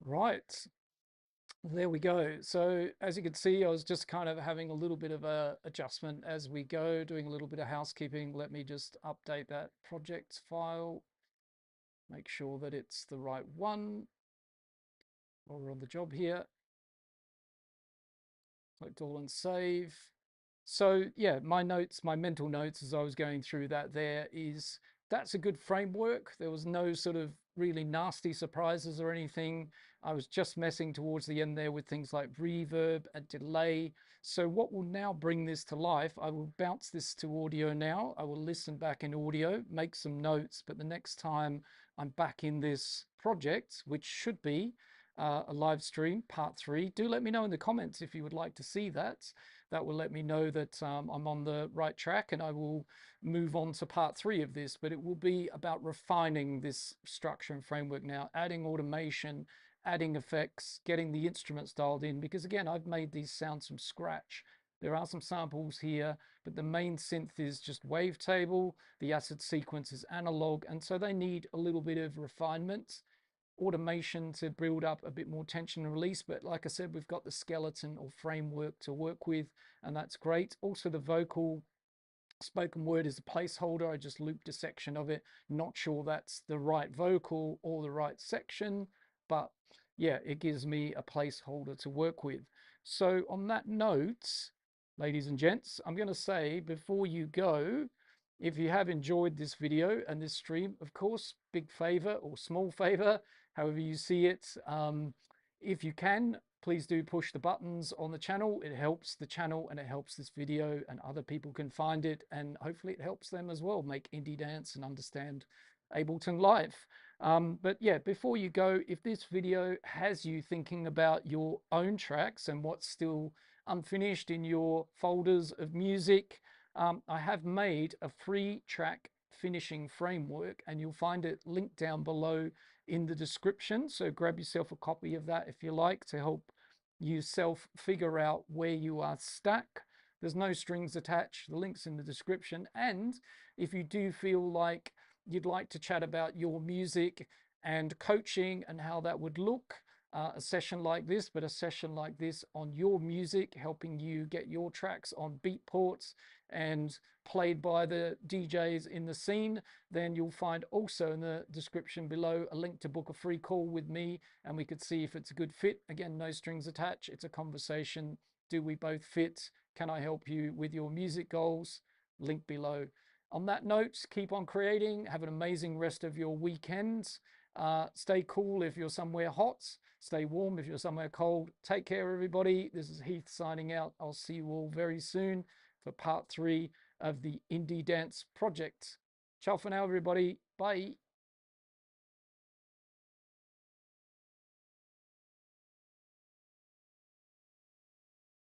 A: Right, there we go. So as you can see, I was just kind of having a little bit of a adjustment as we go, doing a little bit of housekeeping. Let me just update that project file, make sure that it's the right one while we're on the job here. Click all and save. So yeah, my notes, my mental notes as I was going through that there is that's a good framework. There was no sort of really nasty surprises or anything. I was just messing towards the end there with things like reverb and delay. So what will now bring this to life, I will bounce this to audio now. I will listen back in audio, make some notes, but the next time I'm back in this project, which should be a live stream, part 3, do let me know in the comments if you would like to see that. That will let me know that I'm on the right track, and I will move on to part 3 of this, but it will be about refining this structure and framework now, adding automation, adding effects, getting the instruments dialed in, because again, I've made these sounds from scratch. There are some samples here, but the main synth is just wavetable. The acid sequence is analog, and so they need a little bit of refinement, automation to build up a bit more tension and release. But like I said, we've got the skeleton or framework to work with, and that's great. Also, the vocal spoken word is a placeholder. I just looped a section of it. Not sure that's the right vocal or the right section, but yeah, it gives me a placeholder to work with. So on that note, ladies and gents, I'm going to say before you go, if you have enjoyed this video and this stream, of course, big favor or small favor, however you see it, if you can, please do push the buttons on the channel. It helps the channel and it helps this video, and other people can find it, and hopefully it helps them as well make indie dance and understand Ableton Live. But yeah, before you go, if this video has you thinking about your own tracks and what's still unfinished in your folders of music, I have made a free track finishing framework, and you'll find it linked down below in the description. So grab yourself a copy of that if you like, to help you self figure out where you are stuck. There's no strings attached. The link's in the description. And if you do feel like you'd like to chat about your music and coaching and how that would look, a session like this, but a session like this on your music, helping you get your tracks on Beatports and played by the DJs in the scene, then you'll find also in the description below a link to book a free call with me, and we could see if it's a good fit. Again, no strings attached. It's a conversation. Do we both fit? Can I help you with your music goals? Link below. On that note, keep on creating. Have an amazing rest of your weekends. Stay cool if you're somewhere hot. Stay warm if you're somewhere cold. Take care, everybody. This is Heath signing out. I'll see you all very soon for part 3 of the Indie Dance Project. Ciao for now, everybody. Bye.